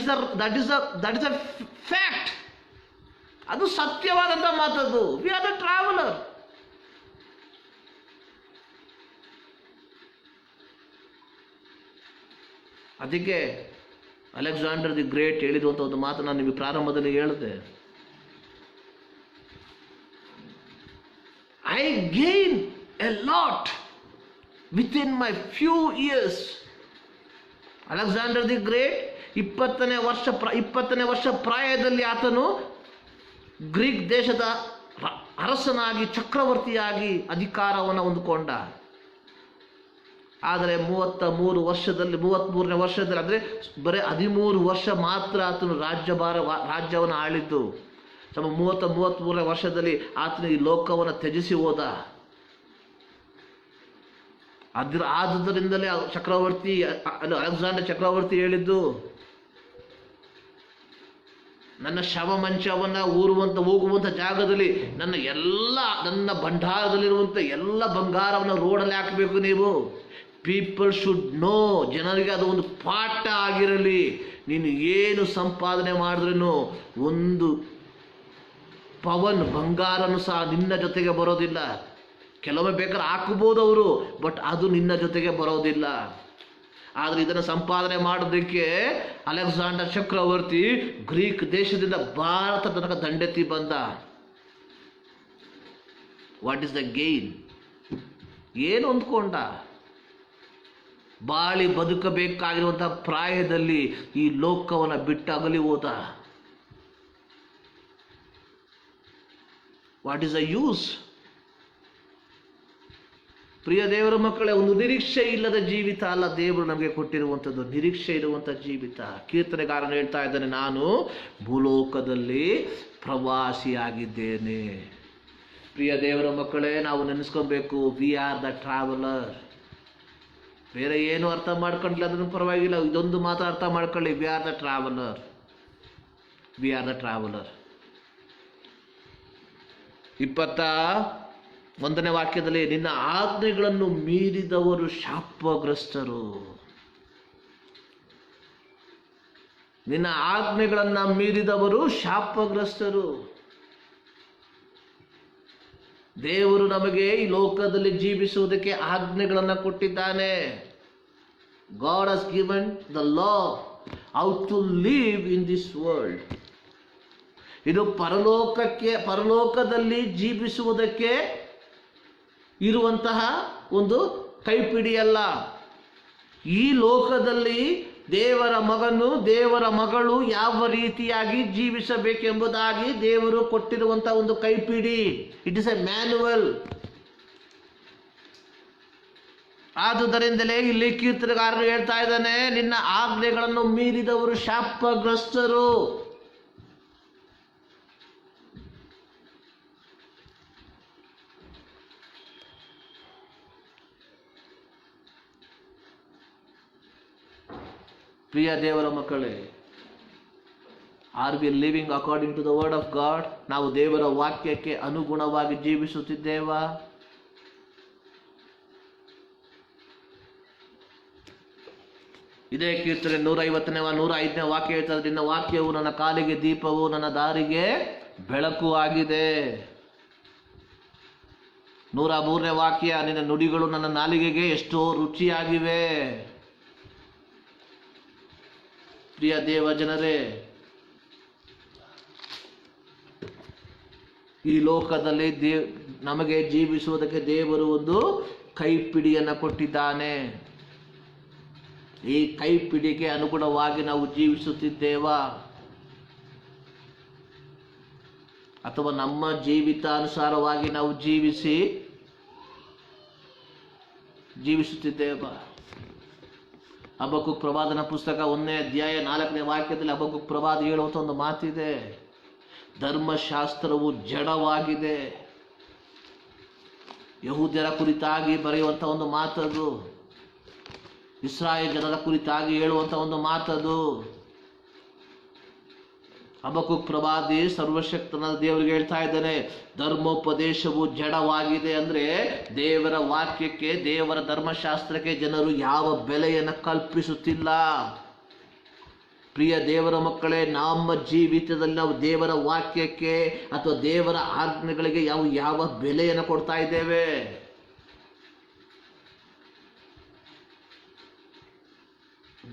is a fact. ಅದು ಸತ್ಯವಾದಂಥ ಮಾತದು. We are the traveller. ಅದಕ್ಕೆ ಅಲೆಕ್ಸಾಂಡರ್ ದಿ ಗ್ರೇಟ್ ಹೇಳಿರುವಂಥ ಒಂದು ಮಾತು ನಾನು ನಿಮಗೆ ಪ್ರಾರಂಭದಲ್ಲಿ ಹೇಳಿದೆ, I gain a lot within my few years. Alexander the Great 20ನೇ ವರ್ಷ ಪ್ರಾಯದಲ್ಲಿ ಆತನು ಗ್ರೀಕ್ ದೇಶದ ಅರಸನಾಗಿ, ಚಕ್ರವರ್ತಿಯಾಗಿ ಅಧಿಕಾರವನ್ನು ಹೊಂದಿಕೊಂಡ. ಆದರೆ 33ನೇ ವರ್ಷದಲ್ಲಿ ಅಂದರೆ ಬರೀ 13 ವರ್ಷ ಮಾತ್ರ ಆತನು ರಾಜ್ಯವನ್ನು ಆಳಿದ್ದು. 33ನೇ ವರ್ಷದಲ್ಲಿ ಆತನು ಈ ಲೋಕವನ್ನು ತ್ಯಜಿಸಿ ಹೋದ. ಆದುದರಿಂದಲೇ ಅಲೆಕ್ಸಾಂಡರ್ ಚಕ್ರವರ್ತಿ ಹೇಳಿದ್ದು, ನನ್ನ ಶವ ಮಂಚವನ್ನು ಹೋಗುವಂಥ ಜಾಗದಲ್ಲಿ ನನ್ನ ಭಂಡಾರದಲ್ಲಿರುವಂಥ ಎಲ್ಲ ಬಂಗಾರವನ್ನು ರೋಡಲ್ಲಿ ಹಾಕಬೇಕು ನೀವು. ಪೀಪಲ್ ಶುಡ್ ನೋ, ಜನರಿಗೆ ಅದು ಒಂದು ಪಾಠ ಆಗಿರಲಿ. ನೀನು ಏನು ಸಂಪಾದನೆ ಮಾಡಿದ್ರೂ ಒಂದು ಪವನ್ ಬಂಗಾರನು ಸಹ ನಿನ್ನ ಜೊತೆಗೆ ಬರೋದಿಲ್ಲ. ಕೆಲವೊಮ್ಮೆ ಬೇಕಾದ್ರೆ ಹಾಕಬಹುದು ಅವರು, ಬಟ್ ಅದು ನಿನ್ನ ಜೊತೆಗೆ ಬರೋದಿಲ್ಲ. ಆದರೆ ಇದನ್ನು ಸಂಪಾದನೆ ಮಾಡೋದಕ್ಕೆ ಅಲೆಕ್ಸಾಂಡರ್ ಚಕ್ರವರ್ತಿ ಗ್ರೀಕ್ ದೇಶದಿಂದ ಭಾರತ ತನಕ ದಂಡೆತ್ತಿ ಬಂದ. What is the gain? ಏನು ಅಂದ್ಕೊಂಡ? ಬಾಳಿ ಬದುಕಬೇಕಾಗಿರುವಂತಹ ಪ್ರಾಯದಲ್ಲಿ ಈ ಲೋಕವನ್ನು ಬಿಟ್ಟಗಲಿ ಹೋದ. What is the use? ಪ್ರಿಯ ದೇವರ ಮಕ್ಕಳೇ, ಒಂದು ನಿರೀಕ್ಷೆ ಇಲ್ಲದ ಜೀವಿತ ಅಲ್ಲ ದೇವರು ನಮಗೆ ಕೊಟ್ಟಿರುವಂಥದ್ದು, ನಿರೀಕ್ಷೆ ಇರುವಂಥ ಜೀವಿತ. ಕೀರ್ತನೆಗಾರನು ಹೇಳ್ತಾ ಇದ್ದಾನೆ, ನಾನು ಭೂಲೋಕದಲ್ಲಿ ಪ್ರವಾಸಿಯಾಗಿದ್ದೇನೆ. ಪ್ರಿಯ ದೇವರ ಮಕ್ಕಳೇ, ನಾವು ನೆನೆಸ್ಕೊಬೇಕು, ವಿ ಆರ್ ದ ಟ್ರಾವೆಲರ್. ಬೇರೆ ಏನು ಅರ್ಥ ಮಾಡ್ಕೊಂಡಿಲ್ಲ ಅದನ್ನು ಪರವಾಗಿಲ್ಲ, ಇದೊಂದು ಮಾತ್ರ ಅರ್ಥ ಮಾಡ್ಕೊಳ್ಳಿ, we are the traveller. We are the traveller. 21ನೇ ವಾಕ್ಯದಲ್ಲಿ, ನಿನ್ನ ಆಜ್ಞೆಗಳನ್ನು ಮೀರಿದವರು ಶಾಪಗ್ರಸ್ತರು. ನಿನ್ನ ಆಜ್ಞೆಗಳನ್ನು ಮೀರಿದವರು ಶಾಪಗ್ರಸ್ತರು. ದೇವರು ನಮಗೆ ಈ ಲೋಕದಲ್ಲಿ ಜೀವಿಸುವುದಕ್ಕೆ ಆಜ್ಞೆಗಳನ್ನು ಕೊಟ್ಟಿದ್ದಾನೆ. God has given the law how to live in this world. ಇದು ಪರಲೋಕದಲ್ಲಿ ಜೀವಿಸುವುದಕ್ಕೆ ಇರುವಂತಹ ಒಂದು ಕೈಪಿಡಿಯಲ್ಲ. ಈ ಲೋಕದಲ್ಲಿ ದೇವರ ಮಗನು ದೇವರ ಮಗಳು ಯಾವ ರೀತಿಯಾಗಿ ಜೀವಿಸಬೇಕೆಂಬುದಾಗಿ ದೇವರು ಕೊಟ್ಟಿರುವಂತಹ ಒಂದು ಕೈಪಿಡಿ. It is a manual. ಆದುದರಿಂದಲೇ ಇಲ್ಲಿ ಕೀರ್ತನೆಗಾರನು ಹೇಳ್ತಾ ಇದ್ದಾನೆ, ನಿನ್ನ ಆಜ್ಞೆಗಳನ್ನು ಮೀರಿದವರು ಶಾಪಗ್ರಸ್ತರು. ಪ್ರಿಯ ದೇವರ ಮಕ್ಕಳೇ, are we living according to the word of God? ನಾವು ದೇವರ ವಾಕ್ಯಕ್ಕೆ ಅನುಗುಣವಾಗಿ ಜೀವಿಸುತ್ತಿದ್ದೇವಾ? ಇದೇ ಕೀರ್ತನೆ 105ನೇ ವಾಕ್ಯ ಹೇಳ್ತದೆ, ನಿನ್ನ ವಾಕ್ಯವು ನನ್ನ ಕಾಲಿಗೆ ದೀಪವು, ನನ್ನ ದಾರಿಗೆ ಬೆಳಕು ಆಗಿದೆ. 103ನೇ ವಾಕ್ಯ, ನಿನ್ನ ನುಡಿಗಳು ನನ್ನ ನಾಲಿಗೆಗೆ ಎಷ್ಟೋ ರುಚಿಯಾಗಿವೆ. ಪ್ರಿಯ ದೇವ ಜನರೇ, ಈ ಲೋಕದಲ್ಲಿ ನಮಗೆ ಜೀವಿಸುವುದಕ್ಕೆ ದೇವರು ಒಂದು ಕೈಪಿಡಿಯನ್ನು ಕೊಟ್ಟಿದ್ದಾನೆ. ಈ ಕೈಪಿಡಿಗೆ ಅನುಗುಣವಾಗಿ ನಾವು ಜೀವಿಸುತ್ತಿದ್ದೇವಾ? ಅಥವಾ ನಮ್ಮ ಜೀವಿತಾನುಸಾರವಾಗಿ ನಾವು ಜೀವಿಸುತ್ತಿದ್ದೇವಾ? ಹಬಕ್ಕೂಕ್ ಪ್ರವಾದನ ಪುಸ್ತಕ 1ನೇ ಅಧ್ಯಾಯ 4ನೇ ವಾಕ್ಯದಲ್ಲಿ ಹಬಕ್ಕೂಕ್ ಪ್ರವಾದಿ ಹೇಳುವಂಥ ಒಂದು ಮಾತಿದೆ, ಧರ್ಮಶಾಸ್ತ್ರವು ಜಡವಾಗಿದೆ. ಯಹೂದ್ಯರ ಕುರಿತಾಗಿ ಬರೆಯುವಂಥ ಒಂದು ಮಾತದು, ಇಸ್ರಾಯೇಲ್ ಜನರ ಕುರಿತಾಗಿ ಹೇಳುವಂಥ ಒಂದು ಮಾತದು. ಹಬಕ್ಕೂಕ್ ಪ್ರವಾದಿ ಸರ್ವಶಕ್ತನಾದ ದೇವರಿಗೆ ಹೇಳ್ತಾ ಇದ್ದಾನೆ, ಧರ್ಮೋಪದೇಶವು ಜಡವಾಗಿದೆ. ಅಂದ್ರೆ ದೇವರ ವಾಕ್ಯಕ್ಕೆ, ದೇವರ ಧರ್ಮಶಾಸ್ತ್ರಕ್ಕೆ ಜನರು ಯಾವ ಬೆಲೆಯನ್ನು ಕಲ್ಪಿಸುತ್ತಿಲ್ಲ. ಪ್ರಿಯ ದೇವರ ಮಕ್ಕಳೇ, ನಮ್ಮ ಜೀವಿತದಲ್ಲಿ ನಾವು ದೇವರ ವಾಕ್ಯಕ್ಕೆ ಅಥವಾ ದೇವರ ಆಜ್ಞೆಗಳಿಗೆ ಯಾವ ಬೆಲೆಯನ್ನು ಕೊಡ್ತಾ ಇದ್ದೇವೆ?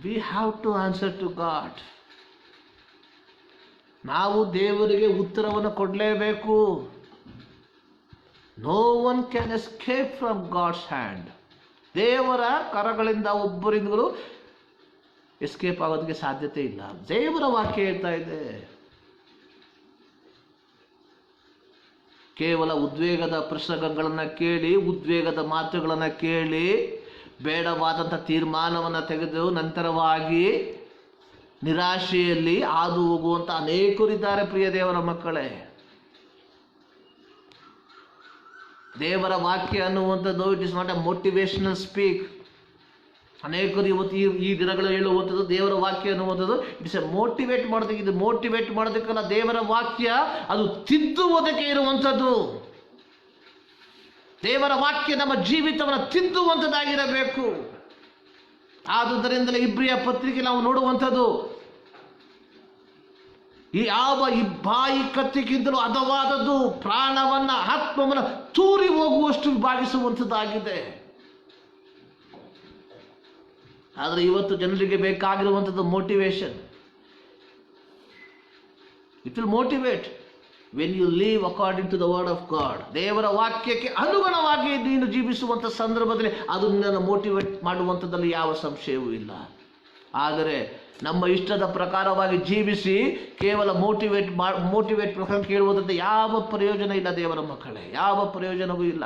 We have to answer to God. ನಾವು ದೇವರಿಗೆ ಉತ್ತರವನ್ನು ಕೊಡಲೇಬೇಕು. No one can escape from God's hand. ದೇವರ ಕರಗಳಿಂದ ಒಬ್ಬರಿಂದಲೂ ಎಸ್ಕೇಪ್ ಆಗೋದಕ್ಕೆ ಸಾಧ್ಯತೆ ಇಲ್ಲ. ದೇವರ ವಾಕ್ಯ ಹೇಳ್ತಾ ಇದೆ. ಕೇವಲ ಉದ್ವೇಗದ ಪ್ರಸಂಗಗಳನ್ನು ಕೇಳಿ, ಉದ್ವೇಗದ ಮಾತುಗಳನ್ನು ಕೇಳಿ, ಬೇಡವಾದಂಥ ತೀರ್ಮಾನವನ್ನು ತೆಗೆದು ನಂತರವಾಗಿ ನಿರಾಶೆಯಲ್ಲಿ ಹಾದು ಹೋಗುವಂಥ ಅನೇಕರಿದ್ದಾರೆ. ಪ್ರಿಯ ದೇವರ ಮಕ್ಕಳೇ, ದೇವರ ವಾಕ್ಯ ಅನ್ನುವಂಥದ್ದು it is not A motivational speak. ಅನೇಕರು ಇವತ್ತು ಈ ದಿನಗಳು ಹೇಳುವಂಥದ್ದು ದೇವರ ವಾಕ್ಯ ಅನ್ನುವಂಥದ್ದು ಇಟ್ಸ್ ಎ ಮೋಟಿವೇಟ್ ಮಾಡೋದಕ್ಕೆ. ಇದು ಮೋಟಿವೇಟ್ ಮಾಡೋದಕ್ಕಲ್ಲ, ದೇವರ ವಾಕ್ಯ ಅದು ತಿದ್ದುವುದಕ್ಕೆ ಇರುವಂಥದ್ದು. ದೇವರ ವಾಕ್ಯ ನಮ್ಮ ಜೀವಿತವನ್ನು ತಿದ್ದುವಂಥದ್ದಾಗಿರಬೇಕು. ಆದುದರಿಂದಲೇ ಇಬ್ರಿಯ ಪತ್ರಿಕೆ ನಾವು ನೋಡುವಂಥದ್ದು, ಈ ಬಾಯಿ ಕತ್ತಿಗಿಂತಲೂ ಹದವಾದದ್ದು, ಪ್ರಾಣವನ್ನ ಆತ್ಮವನ್ನ ತೂರಿ ಹೋಗುವಷ್ಟು ವಿಭಾಗಿಸುವಂಥದ್ದಾಗಿದೆ. ಆದರೆ ಇವತ್ತು ಜನರಿಗೆ ಬೇಕಾಗಿರುವಂಥದ್ದು motivation. It will motivate. When you live according to the word of God, ದೇವರ ವಾಕ್ಯಕ್ಕೆ ಅನುಗುಣವಾಗಿ ನೀನು ಜೀವಿಸುವಂಥ ಸಂದರ್ಭದಲ್ಲಿ ಅದು ನಿನ್ನನ್ನು ಮೋಟಿವೇಟ್ ಮಾಡುವಂಥದ್ದಲ್ಲಿ ಯಾವ ಸಂಶಯವೂ ಇಲ್ಲ. ಆದರೆ ನಮ್ಮ ಇಷ್ಟದ ಪ್ರಕಾರವಾಗಿ ಜೀವಿಸಿ ಕೇವಲ ಮೋಟಿವೇಟ್ ಪ್ರಕಾರ ಕೇಳುವುದರಿಂದ ಯಾವ ಪ್ರಯೋಜನ ಇಲ್ಲ ದೇವರ ಮಕ್ಕಳೇ, ಯಾವ ಪ್ರಯೋಜನವೂ ಇಲ್ಲ.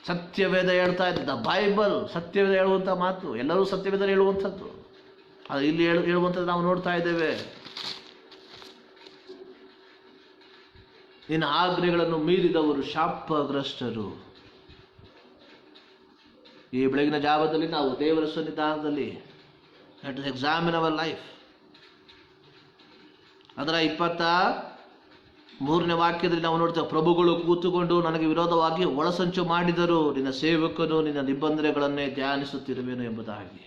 ಸತ್ಯವೇದ ಹೇಳ್ತಾ ಇದ್ದ ಬೈಬಲ್, ಸತ್ಯವೇದ ಹೇಳುವಂಥ ಮಾತು, ಎಲ್ಲರೂ ಸತ್ಯವೇದ ಹೇಳುವಂಥದ್ದು. ಅದು ಇಲ್ಲಿ ಹೇಳುವಂಥದ್ದು ನಾವು ನೋಡ್ತಾ ಇದ್ದೇವೆ. ನಿನ್ನ ಆಜ್ಞೆಗಳನ್ನು ಮೀರಿದವರು ಶಾಪಗ್ರಸ್ತರು. ಈ ಬೆಳಗಿನ ಜಾವದಲ್ಲಿ ನಾವು ದೇವರ ಸನ್ನಿಧಾನದಲ್ಲಿ let us examine our life. ಅದರ 23ನೇ ವಾಕ್ಯದಲ್ಲಿ ನಾವು ನೋಡ್ತೇವೆ, ಪ್ರಭುಗಳು ಕೂತುಕೊಂಡು ನನಗೆ ವಿರೋಧವಾಗಿ ಒಳಸಂಚು ಮಾಡಿದರು, ನಿನ್ನ ಸೇವಕನು ನಿನ್ನ ನಿಬಂಧನೆಗಳನ್ನೇ ಧ್ಯಾನಿಸುತ್ತಿರುವೆನು ಎಂಬುದಾಗಿ.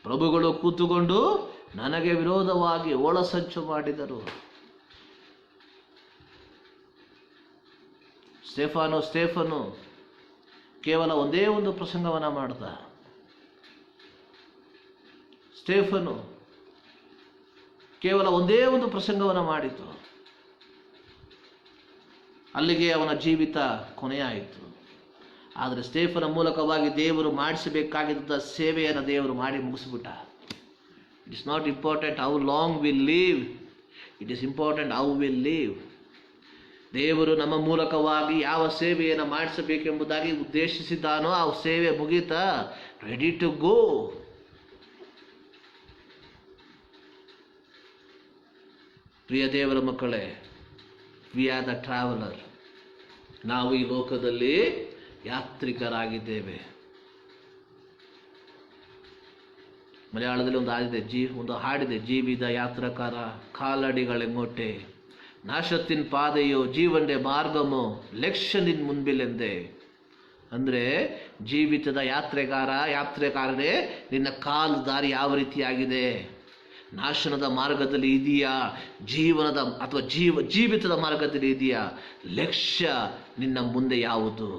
ಪ್ರಭುಗಳು ಕೂತುಕೊಂಡು ನನಗೆ ವಿರೋಧವಾಗಿ ಒಳಸಂಚು ಮಾಡಿದರು. ಸ್ಟೇಫನು ಕೇವಲ ಒಂದೇ ಒಂದು ಪ್ರಸಂಗವನ್ನ ಮಾಡ್ದ. ಸ್ಟೇಫನು ಕೇವಲ ಒಂದೇ ಒಂದು ಪ್ರಸಂಗವನ್ನು ಮಾಡಿತು, ಅಲ್ಲಿಗೆ ಅವನ ಜೀವಿತ ಕೊನೆಯಾಯಿತು. ಆದರೆ ಸ್ಟೇಫನ ಮೂಲಕವಾಗಿ ದೇವರು ಮಾಡಿಸಬೇಕಾಗಿದ್ದ ಸೇವೆಯನ್ನು ದೇವರು ಮಾಡಿ ಮುಗಿಸ್ಬಿಟ್ಟ. It is not important how long will live, it is important how will live. ದೇವರು ನಮ್ಮ ಮೂಲಕವಾಗಿ ಯಾವ ಸೇವೆಯನ್ನು ಮಾಡಿಸಬೇಕೆಂಬುದಾಗಿ ಉದ್ದೇಶಿಸಿದ್ದಾನೋ ಆ ಸೇವೆ ಮುಗೀತಾ, ರೆಡಿ ಟು ಗೋ. ಪ್ರಿಯ ದೇವರ ಮಕ್ಕಳೇ, ವಿ ಆರ್ ದ ಟ್ರಾವೆಲರ್. ನಾವು ಈ ಲೋಕದಲ್ಲಿ ಯಾತ್ರಿಕರಾಗಿದ್ದೇವೆ. ಮಲಯಾಳದಲ್ಲಿ ಒಂದು ಹಾಡಿದೆ, ಜೀವಿದ ಯಾತ್ರಕಾರ ಕಾಲಡಿಗಳೆಂಗೊಟ್ಟೆ, ನಾಶತ್ತಿನ ಪಾದೆಯೋ ಜೀವನದ ಮಾರ್ಗಮೋ ಲಕ್ಷ್ಯನಿನ್ ಮುನ್ಬಿಲೆಂದೆ. ಅಂದರೆ ಜೀವಿತದ ಯಾತ್ರೆಗಾರನೇ, ನಿನ್ನ ಕಾಲು ದಾರಿ ಯಾವ ರೀತಿಯಾಗಿದೆ? ನಾಶನದ ಮಾರ್ಗದಲ್ಲಿ ಇದೆಯಾ, ಜೀವನದ ಅಥವಾ ಜೀವಿತದ ಮಾರ್ಗದಲ್ಲಿ ಇದೆಯಾ? ಲಕ್ಷ್ಯ ನಿನ್ನ ಮುಂದೆ ಯಾವುದು?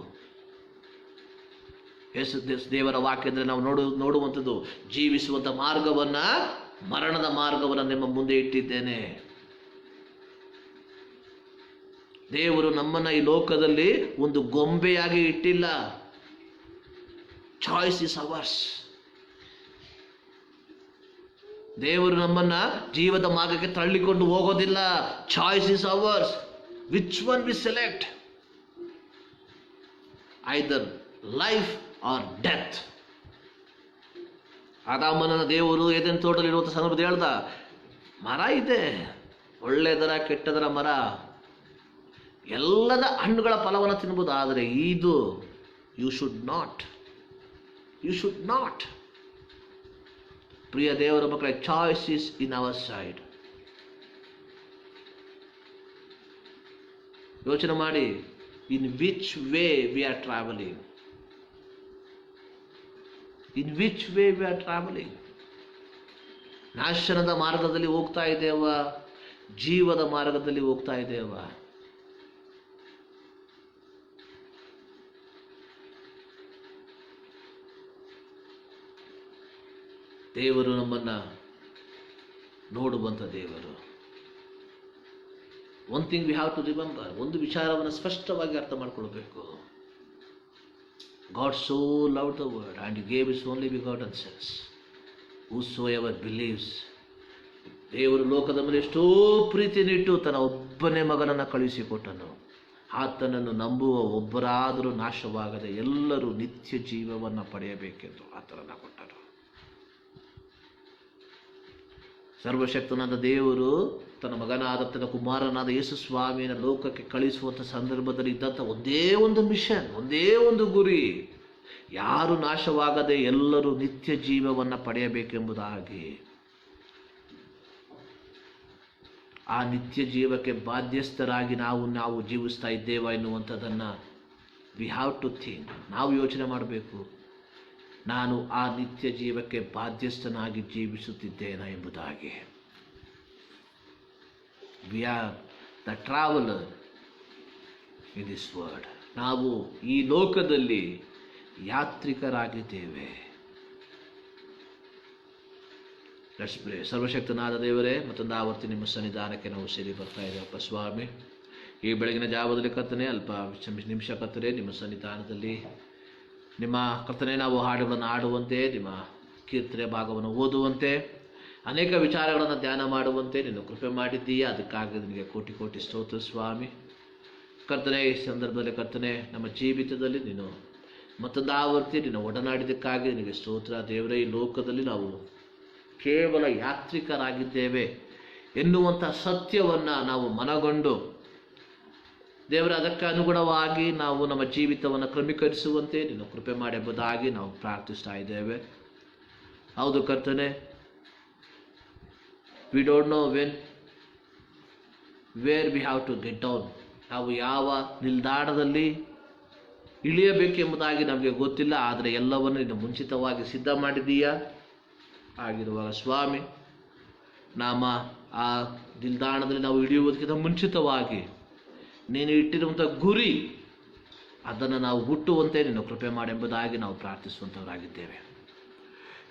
ದೇವರ ವಾಕ್ಯದಲ್ಲಿ ನಾವು ನೋಡುವಂಥದ್ದು, ಜೀವಿಸುವಂಥ ಮಾರ್ಗವನ್ನ, ಮರಣದ ಮಾರ್ಗವನ್ನು ನಿಮ್ಮ ಮುಂದೆ ಇಟ್ಟಿದ್ದೇನೆ. ದೇವರು ನಮ್ಮನ್ನ ಈ ಲೋಕದಲ್ಲಿ ಒಂದು ಗೊಂಬೆಯಾಗಿ ಇಟ್ಟಿಲ್ಲ. Choice is ours. ದೇವರು ನಮ್ಮನ್ನ ಜೀವದ ಮಾರ್ಗಕ್ಕೆ ತಳ್ಳಿಕೊಂಡು ಹೋಗೋದಿಲ್ಲ. Choice is ours. Which one we select, either life or death. ಆದಾಮನ ದೇವರು ಏದೇನ್ ತೋಟದಲ್ಲಿ ಇರುವಂಥ ಸಂದರ್ಭದಲ್ಲಿ ಹೇಳ್ದ, ಮರ ಇದೆ, ಒಳ್ಳೆದರ ಕೆಟ್ಟದರ ಮರ, ಎಲ್ಲದ ಹಣ್ಣುಗಳ ಫಲವನ್ನು ತಿನ್ಬೋದು, ಆದರೆ ಇದು ಯು ಶುಡ್ ನಾಟ್. ಪ್ರಿಯ ದೇವರ ಮಕ್ಕಳೇ, choice is in our side. ಯೋಚನೆ ಮಾಡಿ, in which way we are travelling. ನಾಶನದ ಮಾರ್ಗದಲ್ಲಿ ಹೋಗ್ತಾ ಇದ್ದೇವ, ಜೀವದ ಮಾರ್ಗದಲ್ಲಿ ಹೋಗ್ತಾ ಇದ್ದೇವ? ದೇವರು ನಮ್ಮನ್ನ ನೋಡುವಂಥ ದೇವರು. One thing we have to remember, ಒಂದು ವಿಚಾರವನ್ನು ಸ್ಪಷ್ಟವಾಗಿ ಅರ್ಥ ಮಾಡಿಕೊಳ್ಬೇಕು. God so loved the world and he gave his only begotten Son, whosoever believes. ದೇವರು ಲೋಕದ ಮೇಲೆ ಎಷ್ಟೋ ಪ್ರೀತಿನಿಟ್ಟು ತನ್ನ ಒಬ್ಬನೇ ಮಗನನ್ನು ಕಳುಹಿಸಿಕೊಟ್ಟನು. ಆತನನ್ನು ನಂಬುವ ಒಬ್ಬರಾದರೂ ನಾಶವಾಗದೆ ಎಲ್ಲರೂ ನಿತ್ಯ ಜೀವವನ್ನು ಪಡೆಯಬೇಕೆಂದು ಆತನನ್ನು ಕೊಟ್ಟರು. ಸರ್ವಶಕ್ತನಾದ ದೇವರು ತನ್ನ ಮಗನಾದ ತನ್ನ ಕುಮಾರನಾದ ಯೇಸು ಸ್ವಾಮಿಯನ್ನು ಲೋಕಕ್ಕೆ ಕಳಿಸುವಂಥ ಸಂದರ್ಭದಲ್ಲಿ ಇದ್ದಂಥ ಒಂದೇ ಒಂದು ಮಿಷನ್, ಒಂದೇ ಒಂದು ಗುರಿ, ಯಾರು ನಾಶವಾಗದೆ ಎಲ್ಲರೂ ನಿತ್ಯ ಜೀವವನ್ನು ಪಡೆಯಬೇಕೆಂಬುದಾಗಿ. ಆ ನಿತ್ಯ ಜೀವಕ್ಕೆ ಬಾಧ್ಯಸ್ಥರಾಗಿ ನಾವು ಜೀವಿಸ್ತಾ ಇದ್ದೇವಾ ಎನ್ನುವಂಥದ್ದನ್ನು ವಿ ಹ್ಯಾವ್ ಟು ಥಿಂಕ್. ನಾವು ಯೋಚನೆ ಮಾಡಬೇಕು, ನಾನು ಆ ನಿತ್ಯ ಜೀವಕ್ಕೆ ಬಾಧ್ಯಸ್ಥನಾಗಿ ಜೀವಿಸುತ್ತಿದ್ದೇನಾ ಎಂಬುದಾಗಿ. V are the traveller in this world. ನಾವು ಈ ಲೋಕದಲ್ಲಿ ಯಾತ್ರಿಕರಾಗಿದ್ದೇವೆ. Let's pray. ಸರ್ವಶಕ್ತನಾದ ದೇವರೇ, ಮತ್ತೊಂದು ಆವರ್ತಿ ನಿಮ್ಮ ಸನ್ನಿಧಾನಕ್ಕೆ ನಾವು ಸೇರಿ ಬರ್ತಾ ಇದ್ದೇವಪ್ಪ ಸ್ವಾಮಿ. ಈ ಬೆಳಗಿನ ಜಾವದಲ್ಲಿ ಕರ್ತನೆ ಅಲ್ಪ ನಿಮಿಷ ಕರ್ತನೆ ನಿಮ್ಮ ಸನ್ನಿಧಾನದಲ್ಲಿ ನಿಮ್ಮ ಕರ್ತನೆ ನಾವು ಹಾಡುಗಳನ್ನು ಹಾಡುವಂತೆ, ನಿಮ್ಮ ಕೀರ್ತನೆ ಭಾಗವನ್ನು ಓದುವಂತೆ, ಅನೇಕ ವಿಚಾರಗಳನ್ನು ಧ್ಯಾನ ಮಾಡುವಂತೆ ನೀನು ಕೃಪೆ ಮಾಡಿದ್ದೀಯಾ. ಅದಕ್ಕಾಗಿ ನಿನಗೆ ಕೋಟಿ ಕೋಟಿ ಸ್ತೋತ್ರ ಸ್ವಾಮಿ. ಕರ್ತನೆ, ಈ ಸಂದರ್ಭದಲ್ಲಿ ಕರ್ತನೆ ನಮ್ಮ ಜೀವಿತದಲ್ಲಿ ನೀನು ಮತ್ತೊಂದು ಆವರ್ತಿ ನೀನು ಒಡನಾಡಿದ್ದಕ್ಕಾಗಿ ನಿನಗೆ ಸ್ತೋತ್ರ ದೇವರೇ. ಈ ಲೋಕದಲ್ಲಿ ನಾವು ಕೇವಲ ಯಾತ್ರಿಕರಾಗಿದ್ದೇವೆ ಎನ್ನುವಂಥ ಸತ್ಯವನ್ನು ನಾವು ಮನಗೊಂಡು ದೇವರ ಅದಕ್ಕೆ ಅನುಗುಣವಾಗಿ ನಾವು ನಮ್ಮ ಜೀವಿತವನ್ನು ಕ್ರಮೀಕರಿಸುವಂತೆ ನೀನು ಕೃಪೆ ಮಾಡಿ ಎಂಬುದಾಗಿ ನಾವು ಪ್ರಾರ್ಥಿಸ್ತಾ ಇದ್ದೇವೆ. ಹೌದು ಕರ್ತನೆ, we don't know where we have to get down. ನಾವು ಯಾವ ನಿಲ್ದಾಣದಲ್ಲಿ ಇಳಿಯಬೇಕೆಂಬುದಾಗಿ ನಮಗೆ ಗೊತ್ತಿಲ್ಲ, ಆದರೆ ಎಲ್ಲವನ್ನು ನೀನು ಮುಂಚಿತವಾಗಿ ಸಿದ್ಧ ಮಾಡಿದ್ದೀಯಾ. ಆಗಿರುವಾಗ ಸ್ವಾಮಿ, ಆ ನಿಲ್ದಾಣದಲ್ಲಿ ನಾವು ಇಳಿಯುವುದಕ್ಕಿಂತ ಮುಂಚಿತವಾಗಿ ನೀನು ಇಟ್ಟಿರುವಂಥ ಗುರಿ ಅದನ್ನು ನಾವು ಹುಟ್ಟುವಂತೆ ನೀನು ಕೃಪೆ ಮಾಡಿ ಎಂಬುದಾಗಿ ನಾವು ಪ್ರಾರ್ಥಿಸುವಂಥವರಾಗಿದ್ದೇವೆ.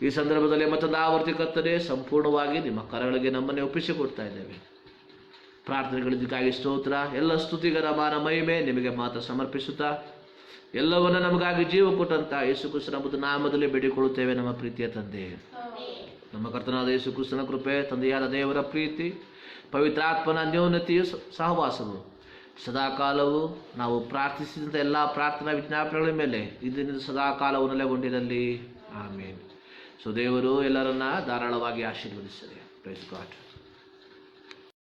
ಈ ಸಂದರ್ಭದಲ್ಲಿ ಮತ್ತೊಂದು ಆವರ್ತಿ ಕರ್ತನೆ ಸಂಪೂರ್ಣವಾಗಿ ನಿಮ್ಮ ಕರಗಳಿಗೆ ನಮ್ಮನ್ನೇ ಒಪ್ಪಿಸಿಕೊಡ್ತಾ ಇದ್ದೇವೆ. ಪ್ರಾರ್ಥನೆಗಳಿಗಾಗಿ ಸ್ತೋತ್ರ. ಎಲ್ಲ ಸ್ತುತಿಗರ ಮಾನ ಮಹಿಮೆ ನಿಮಗೆ ಮಾತ್ರ ಸಮರ್ಪಿಸುತ್ತಾ ಎಲ್ಲವನ್ನು ನಮಗಾಗಿ ಜೀವ ಕೊಟ್ಟಂತ ಯೇಸು ಕ್ರಿಸ್ತನ ನಾಮದಲ್ಲಿ ಬೇಡಿಕೊಳ್ಳುತ್ತೇವೆ ನಮ್ಮ ಪ್ರೀತಿಯ ತಂದೆ. ನಮ್ಮ ಕರ್ತನಾದ ಯೇಸು ಕ್ರಿಸ್ತನ ಕೃಪೆ, ತಂದೆಯಾದ ದೇವರ ಪ್ರೀತಿ, ಪವಿತ್ರಾತ್ಮನ ಅನ್ಯೋನ್ಯತೆಯು ಸಹವಾಸವು ಸದಾಕಾಲವು ನಾವು ಪ್ರಾರ್ಥಿಸಿದಂಥ ಎಲ್ಲ ಪ್ರಾರ್ಥನಾ ವಿಜ್ಞಾಪನೆಗಳ ಮೇಲೆ ಇದರಿಂದ ಸದಾಕಾಲವು ನೆಲೆಗೊಂಡಿರಲಿ. ಆಮೇನ್. ಸೊ ದೇವರು ಎಲ್ಲರನ್ನ ಧಾರಾಳವಾಗಿ ಆಶೀರ್ವದಿಸಲಿ. Praise god.